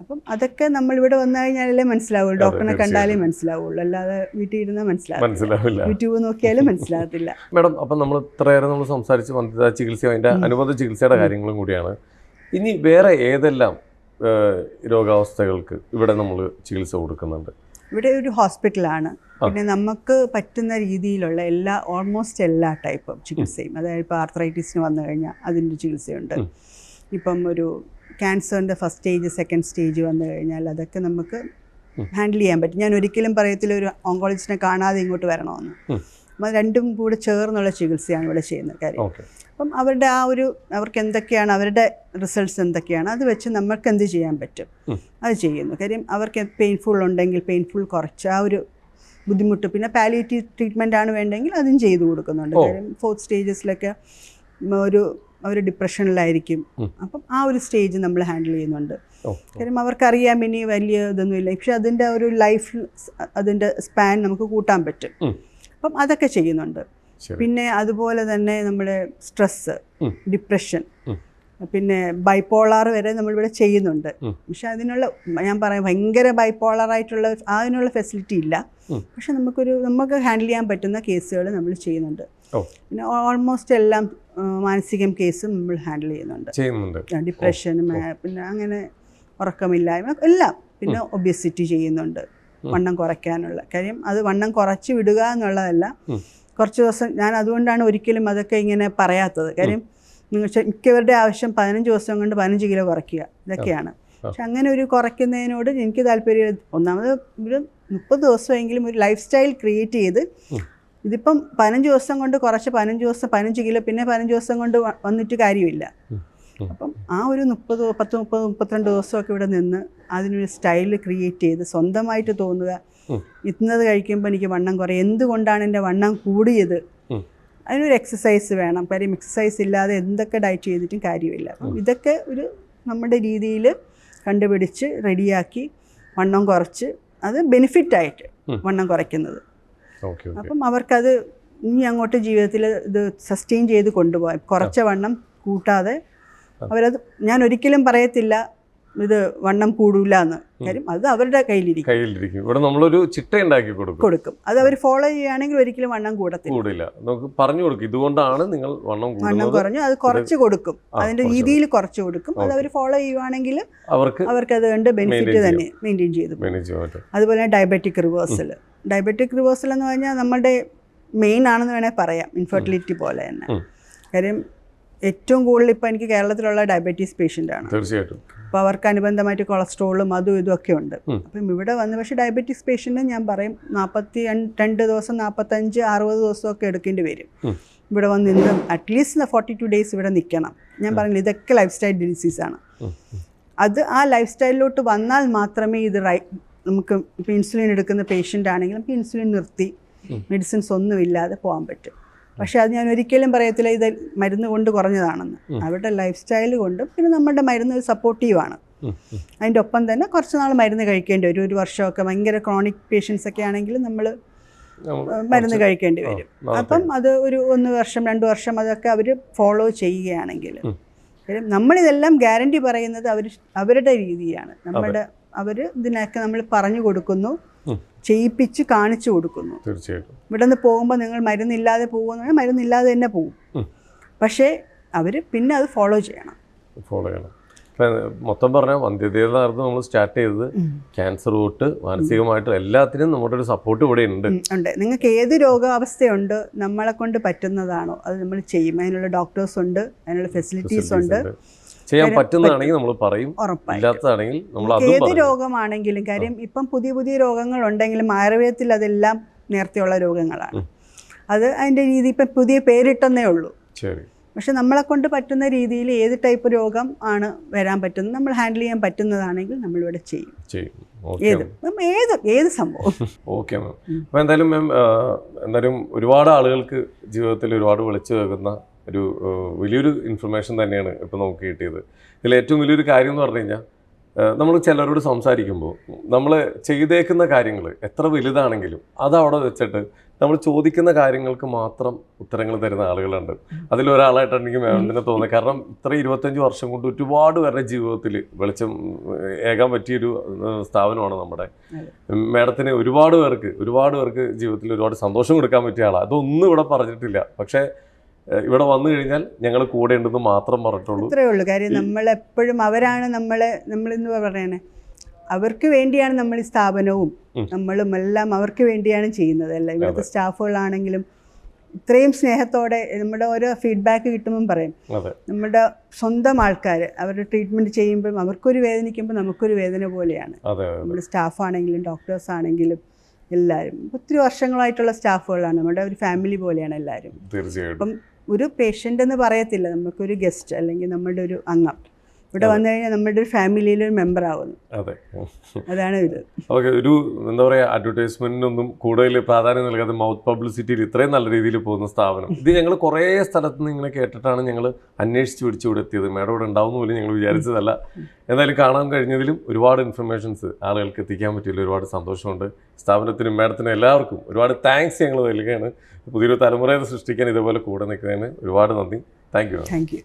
അപ്പം അതൊക്കെ നമ്മളിവിടെ വന്നു കഴിഞ്ഞാലല്ലേ മനസ്സിലാവുള്ളൂ, ഡോക്ടറിനെ കണ്ടാലേ മനസ്സിലാവുള്ളൂ, അല്ലാതെ വീട്ടിൽ ഇരുന്നാൽ മനസ്സിലാവില്ല, യൂട്യൂബ് നോക്കിയാലും മനസ്സിലാകത്തില്ല.
മാഡം, അപ്പം നമ്മൾ ഇത്രയേറെ നമ്മൾ സംസാരിച്ച് വന്ധ്യതാ ചികിത്സ, അതിൻ്റെ അനുബന്ധ ചികിത്സയുടെ കാര്യങ്ങളും കൂടിയാണ്. ഇനി വേറെ ഏതെല്ലാം രോഗാവസ്ഥകൾക്ക് ഇവിടെ നമ്മൾ ചികിത്സ കൊടുക്കുന്നുണ്ട്?
ഇവിടെ ഒരു ഹോസ്പിറ്റലാണ്, പിന്നെ നമുക്ക് പറ്റുന്ന രീതിയിലുള്ള ഓൾമോസ്റ്റ് എല്ലാ ടൈപ്പ് ചികിത്സയും, അതായത് ഇപ്പോൾ ആർത്രൈറ്റിസിന് വന്നു കഴിഞ്ഞാൽ അതിൻ്റെ ചികിത്സയുണ്ട്. ഇപ്പം ഒരു ക്യാൻസറിൻ്റെ ഫസ്റ്റ് സ്റ്റേജ് സെക്കൻഡ് സ്റ്റേജ് വന്നു കഴിഞ്ഞാൽ അതൊക്കെ നമുക്ക് ഹാൻഡിൽ ചെയ്യാൻ പറ്റും. ഞാൻ ഒരിക്കലും പറയത്തില്ല ഒരു ഓങ്കോളജിസ്റ്റിനെ കാണാതെ ഇങ്ങോട്ട് വരണമെന്ന്. അപ്പം രണ്ടും കൂടെ ചേർന്നുള്ള ചികിത്സയാണ് ഇവിടെ ചെയ്യുന്ന കാര്യം. അപ്പം അവരുടെ അവർക്ക് എന്തൊക്കെയാണ് അവരുടെ റിസൾട്ട്സ് എന്തൊക്കെയാണ് അത് വെച്ച് നമുക്ക് എന്ത് ചെയ്യാൻ പറ്റും അത് ചെയ്യുന്നു. കാര്യം അവർക്ക് പെയിൻഫുൾ ഉണ്ടെങ്കിൽ പെയിൻഫുൾ കുറച്ച് ആ ഒരു ബുദ്ധിമുട്ട്, പിന്നെ പാലിയേറ്റീവ് ട്രീറ്റ്മെൻ്റ് ആണ് വേണ്ടെങ്കിൽ അതും ചെയ്തു കൊടുക്കുന്നുണ്ട്. കാര്യം 4th സ്റ്റേജസിലൊക്കെ അവർ ഡിപ്രഷനിലായിരിക്കും. അപ്പം ആ ഒരു സ്റ്റേജ് നമ്മൾ ഹാൻഡിൽ ചെയ്യുന്നുണ്ട്. കാര്യം അവർക്കറിയാം ഇനി വലിയ ഇതൊന്നുമില്ല, പക്ഷെ അതിൻ്റെ ഒരു ലൈഫ് അതിൻ്റെ സ്പാൻ നമുക്ക് കൂട്ടാൻ പറ്റും. അപ്പം അതൊക്കെ ചെയ്യുന്നുണ്ട്. പിന്നെ അതുപോലെ തന്നെ നമ്മുടെ സ്ട്രെസ്സ്, ഡിപ്രഷൻ, പിന്നെ ബൈപ്പോളാർ വരെ നമ്മളിവിടെ ചെയ്യുന്നുണ്ട്. പക്ഷെ ഞാൻ പറയാം ഭയങ്കര ബൈപ്പോളറായിട്ടുള്ള അതിനുള്ള ഫെസിലിറ്റി ഇല്ല. പക്ഷെ നമുക്ക് ഹാൻഡിൽ ചെയ്യാൻ പറ്റുന്ന കേസുകൾ നമ്മൾ ചെയ്യുന്നുണ്ട്. പിന്നെ ഓൾമോസ്റ്റ് എല്ലാം മാനസികം കേസും നമ്മൾ ഹാൻഡിൽ ചെയ്യുന്നുണ്ട്. ഡിപ്രഷനും പിന്നെ അങ്ങനെ ഉറക്കമില്ലായ്മ എല്ലാം. പിന്നെ ഒബേസിറ്റി ചെയ്യുന്നുണ്ട്, വണ്ണം കുറയ്ക്കാനുള്ള കാര്യം. അത് വണ്ണം കുറച്ച് വിടുക എന്നുള്ളതല്ല, കുറച്ച് ദിവസം ഞാൻ അതുകൊണ്ടാണ് ഒരിക്കലും അതൊക്കെ ഇങ്ങനെ പറയാത്തത്. കാര്യം മിക്കവരുടെ ആവശ്യം 15 ദിവസം കൊണ്ട് 15 കിലോ കുറയ്ക്കുക ഇതൊക്കെയാണ്. പക്ഷെ അങ്ങനെ ഒരു കുറയ്ക്കുന്നതിനോട് എനിക്ക് താല്പര്യം. ഒന്നാമത് ഒരു 30 ദിവസമെങ്കിലും ഒരു ലൈഫ് സ്റ്റൈൽ ക്രിയേറ്റ് ചെയ്ത്, ഇതിപ്പം 15 ദിവസം കൊണ്ട് കുറച്ച് 15 ദിവസം 15 കിലോ പിന്നെ 15 ദിവസം കൊണ്ട് വന്നിട്ട് കാര്യമില്ല. അപ്പം ആ ഒരു 32 ദിവസമൊക്കെ ഇവിടെ നിന്ന് അതിനൊരു സ്റ്റൈൽ ക്രിയേറ്റ് ചെയ്ത് സ്വന്തമായിട്ട് തോന്നുക, ഇന്നത് കഴിക്കുമ്പോൾ എനിക്ക് വണ്ണം കുറയും, എന്തുകൊണ്ടാണ് എൻ്റെ വണ്ണം കൂടിയത്, അതിനൊരു എക്സസൈസ് വേണം. കാര്യം എക്സസൈസ് ഇല്ലാതെ എന്തൊക്കെ ഡയറ്റ് ചെയ്തിട്ടും കാര്യമില്ല. അപ്പം ഇതൊക്കെ ഒരു നമ്മുടെ രീതിയിൽ കണ്ടുപിടിച്ച് റെഡിയാക്കി വണ്ണം കുറച്ച് അത് ബെനിഫിറ്റായിട്ട് വണ്ണം കുറയ്ക്കുന്നത്. അപ്പം അവർക്കത് ഇനി അങ്ങോട്ട് ജീവിതത്തിൽ ഇത് സസ്റ്റെയിൻ ചെയ്ത് കൊണ്ടുപോകാം. കുറച്ച വണ്ണം കൂട്ടാതെ അവരത്, ഞാൻ ഒരിക്കലും പറയത്തില്ല ഇത് വണ്ണം കൂടില്ല എന്ന്. കാര്യം അത് അവരുടെ കയ്യിലിരിക്കും.
ഇവിടെ നമ്മളൊരു ചിട്ട ഉണ്ടാക്കി കൊടുക്കും.
അത് അവർ ഫോളോ ചെയ്യുകയാണെങ്കിൽ ഒരിക്കലും വണ്ണം കൂടില്ല.
നമുക്ക് പറഞ്ഞു കൊടുക്കും, ഇതുകൊണ്ടാണ് നിങ്ങൾ വണ്ണം
കുറഞ്ഞു, അത് കുറച്ച് കൊടുക്കും, അതിന്റെ രീതിയിൽ കുറച്ച് കൊടുക്കും. അത് അവർ ഫോളോ ചെയ്യുവാണെങ്കിൽ അവർക്ക് അത് കണ്ട് ബെനിഫിറ്റ് തന്നെ മെയിൻറ്റെയിൻ ചെയ്തു. അതുപോലെ ഡയബറ്റിക് റിവേഴ്സൽ എന്ന് പറഞ്ഞാൽ നമ്മുടെ മെയിൻ ആണെന്ന് വേണേൽ പറയാം, ഇൻഫെർട്ടിലിറ്റി പോലെ തന്നെ. കാര്യം ഏറ്റവും കൂടുതൽ ഇപ്പോൾ എനിക്ക് കേരളത്തിലുള്ള ഡയബറ്റീസ് പേഷ്യൻ്റാണ്.
തീർച്ചയായിട്ടും.
അപ്പോൾ അവർക്ക് അനുബന്ധമായിട്ട് കൊളസ്ട്രോളും അതും ഇതൊക്കെ ഉണ്ട്. അപ്പം ഇവിടെ വന്ന് പക്ഷേ ഡയബറ്റീസ് പേഷ്യൻറ്റ് ഞാൻ പറയും 42 ദിവസം 45 60 ദിവസമൊക്കെ എടുക്കേണ്ടി വരും. ഇവിടെ വന്ന് നിന്ന് അറ്റ്ലീസ്റ്റ് 42 ഡേയ്സ് ഇവിടെ നിൽക്കണം. ഞാൻ പറഞ്ഞില്ല, ഇതൊക്കെ ലൈഫ് സ്റ്റൈൽ ഡിസീസാണ്. അത് ആ ലൈഫ് സ്റ്റൈലിലോട്ട് വന്നാൽ മാത്രമേ ഇത് നമുക്ക് ഇപ്പോൾ ഇൻസുലിൻ എടുക്കുന്ന പേഷ്യൻ്റ് ആണെങ്കിൽ നമുക്ക് ഇൻസുലിൻ നിർത്തി മെഡിസിൻസ് ഒന്നുമില്ലാതെ പോകാൻ പറ്റും. പക്ഷേ അത് ഞാൻ ഒരിക്കലും പറയത്തില്ല ഇത് മരുന്ന് കൊണ്ട് കുറഞ്ഞതാണെന്ന്. അവരുടെ ലൈഫ് സ്റ്റൈൽ കൊണ്ടും പിന്നെ നമ്മുടെ മരുന്ന് സപ്പോർട്ടീവാണ്. അതിൻ്റെ ഒപ്പം തന്നെ കുറച്ച് നാൾ മരുന്ന് കഴിക്കേണ്ടി വരും. 1 വർഷമൊക്കെ ഭയങ്കര ക്രോണിക് പേഷ്യൻസ് ഒക്കെ ആണെങ്കിൽ നമ്മൾ മരുന്ന് കഴിക്കേണ്ടി വരും. അപ്പം അത് ഒരു 1 വർഷം 2 വർഷം അതൊക്കെ അവർ ഫോളോ ചെയ്യുകയാണെങ്കിൽ, നമ്മളിതെല്ലാം ഗ്യാരണ്ടി പറയുന്നത് അവരുടെ രീതിയാണ്. അവർ ഇതിനൊക്കെ നമ്മൾ പറഞ്ഞു കൊടുക്കുന്നു, ചെയ്യിപ്പിച്ച് കാണിച്ചു കൊടുക്കുന്നു.
തീർച്ചയായിട്ടും.
ഇവിടെ നിന്ന് പോകുമ്പോൾ നിങ്ങൾ മരുന്നില്ലാതെ പോകുന്ന മരുന്നില്ലാതെ തന്നെ പോകും. പക്ഷേ അവർ പിന്നെ അത് ഫോളോ ചെയ്യണം.
മൊത്തം പറഞ്ഞാൽ വന്ധ്യതയെന്നായിരുന്നു നമ്മൾ സ്റ്റാർട്ട് ചെയ്തത്. ക്യാൻസർ തൊട്ട് മാനസികമായിട്ടും എല്ലാത്തിനും നമ്മുടെ ഒരു സപ്പോർട്ട് ഇവിടെ ഉണ്ട്.
നിങ്ങൾക്ക് ഏത് രോഗാവസ്ഥയുണ്ട് നമ്മളെ കൊണ്ട് പറ്റുന്നതാണോ അത് നമ്മൾ ചെയ്യും. അതിനുള്ള ഡോക്ടേഴ്സ് ഉണ്ട്, അതിനുള്ള ഫെസിലിറ്റീസ് ഉണ്ട്.
ചെയ്യാൻ പറ്റുന്നതാണെങ്കിൽ നമ്മൾ പറയും,
ഉറപ്പായിട്ടും.
ഇല്ലാത്തതാണെങ്കിൽ നമ്മൾ അതും
ഏത്
പറയും.
രോഗമാണെങ്കിലും കാര്യം ഇപ്പം പുതിയ പുതിയ രോഗങ്ങൾ ഉണ്ടെങ്കിലും ആയുർവേദത്തിൽ അതെല്ലാം നേരത്തെയുള്ള രോഗങ്ങളാണ്. അത് അതിൻ്റെ രീതി ഇപ്പം പുതിയ പേരിട്ടെന്നേ ഉള്ളൂ.
ശരി.
പക്ഷെ നമ്മളെ കൊണ്ട് പറ്റുന്ന രീതിയിൽ ഏത് ടൈപ്പ് രോഗം ആണ് വരാൻ പറ്റുന്നത്, നമ്മൾ ഹാൻഡിൽ ചെയ്യാൻ പറ്റുന്നതാണെങ്കിൽ നമ്മളിവിടെ ചെയ്യും. ഏത് സംഭവം.
Okay ma'am. അപ്പോൾ എന്തായാലും മാം, എന്തായാലും ഒരുപാട് ആളുകൾക്ക് ജീവിതത്തിൽ ഒരുപാട് വിളിച്ചു കേൾക്കുന്ന ഒരു വലിയൊരു ഇൻഫർമേഷൻ തന്നെയാണ് ഇപ്പോൾ നമുക്ക് കിട്ടിയത്. ഇതിൽ ഏറ്റവും വലിയൊരു കാര്യം എന്ന് പറഞ്ഞു കഴിഞ്ഞാൽ, നമ്മൾ ചിലരോട് സംസാരിക്കുമ്പോൾ നമ്മൾ ചെയ്തേക്കുന്ന കാര്യങ്ങൾ എത്ര വലുതാണെങ്കിലും അതവിടെ വെച്ചിട്ട് നമ്മൾ ചോദിക്കുന്ന കാര്യങ്ങൾക്ക് മാത്രം ഉത്തരങ്ങൾ തരുന്ന ആളുകളുണ്ട്. അതിലൊരാളായിട്ടാണ് എനിക്ക് മാമിനെ തോന്നുന്നത്. കാരണം ഇത്ര 25 വർഷം കൊണ്ട് ഒരുപാട് പേരുടെ ജീവിതത്തിൽ വെളിച്ചം ഏകാൻ പറ്റിയൊരു സ്ഥാപനമാണ് നമ്മുടെ. മാഡത്തിന് ഒരുപാട് പേർക്ക് ജീവിതത്തിൽ ഒരുപാട് സന്തോഷം കൊടുക്കാൻ പറ്റിയ ആളാണ്. അതൊന്നും ഇവിടെ പറഞ്ഞിട്ടില്ല. പക്ഷേ ഇവിടെ വന്നു കഴിഞ്ഞാൽ ഞങ്ങൾ കൂടെ ഉണ്ടെന്ന് മാത്രം പറഞ്ഞിട്ടുള്ളൂ.
അത്രേ ഉള്ളൂ. കാര്യം നമ്മളെപ്പോഴും അവരാണ് നമ്മളിന്ന് പറയണേ, അവർക്ക് വേണ്ടിയാണ് നമ്മൾ ഈ സ്ഥാപനവും നമ്മളും എല്ലാം അവർക്ക് വേണ്ടിയാണ് ചെയ്യുന്നത്. അല്ല, ഇവിടുത്തെ സ്റ്റാഫുകളാണെങ്കിലും ഇത്രയും സ്നേഹത്തോടെ നമ്മുടെ ഓരോ ഫീഡ്ബാക്ക് കിട്ടുമ്പം പറയും, നമ്മുടെ സ്വന്തം ആൾക്കാർ അവരുടെ ട്രീറ്റ്മെൻറ്റ് ചെയ്യുമ്പം അവർക്കൊരു വേദനിക്കുമ്പോൾ നമുക്കൊരു വേദന പോലെയാണ്. നമ്മുടെ സ്റ്റാഫാണെങ്കിലും ഡോക്ടേഴ്സ് ആണെങ്കിലും എല്ലാവരും ഒത്തിരി വർഷങ്ങളായിട്ടുള്ള സ്റ്റാഫുകളാണ്. നമ്മുടെ ഒരു ഫാമിലി പോലെയാണ് എല്ലാവരും. അപ്പം ഒരു പേഷ്യൻ്റ് എന്ന് പറയത്തില്ല, നമുക്കൊരു ഗസ്റ്റ് അല്ലെങ്കിൽ നമ്മുടെ ഒരു അംഗം ഇവിടെ വന്നു കഴിഞ്ഞാൽ നമ്മുടെ ഒരു ഫാമിലിയിലൊരു മെമ്പർ ആവുന്നു. അതാണ് ഇത്.
ഓക്കെ. ഒരു എന്താ പറയുക, അഡ്വർടൈസ്മെന്റിനൊന്നും കൂടുതൽ പ്രാധാന്യം നൽകാതെ മൗത്ത് പബ്ലിസിറ്റിയിൽ ഇത്രയും നല്ല രീതിയിൽ പോകുന്ന സ്ഥാപനം ഇത് ഞങ്ങൾ കുറേ സ്ഥലത്ത് നിന്ന് ഇങ്ങനെ കേട്ടിട്ടാണ് ഞങ്ങൾ അന്വേഷിച്ച് പിടിച്ച് ഇവിടെ എത്തിയത്. മാഡം ഇവിടെ ഉണ്ടാവുന്ന പോലും ഞങ്ങൾ വിചാരിച്ചതല്ല. എന്തായാലും കാണാൻ കഴിഞ്ഞതിലും ഒരുപാട് ഇൻഫർമേഷൻസ് ആളുകൾക്ക് എത്തിക്കാൻ പറ്റിയില്ല. ഒരുപാട് സന്തോഷമുണ്ട്. സ്ഥാപനത്തിനും മാഡത്തിനും എല്ലാവർക്കും ഒരുപാട് താങ്ക്സ് ഞങ്ങൾ നൽകുകയാണ്. പുതിയൊരു തലമുറയെ സൃഷ്ടിക്കാൻ ഇതേപോലെ കൂടെ നിൽക്കുന്നതിന് ഒരുപാട് നന്ദി. Thank you.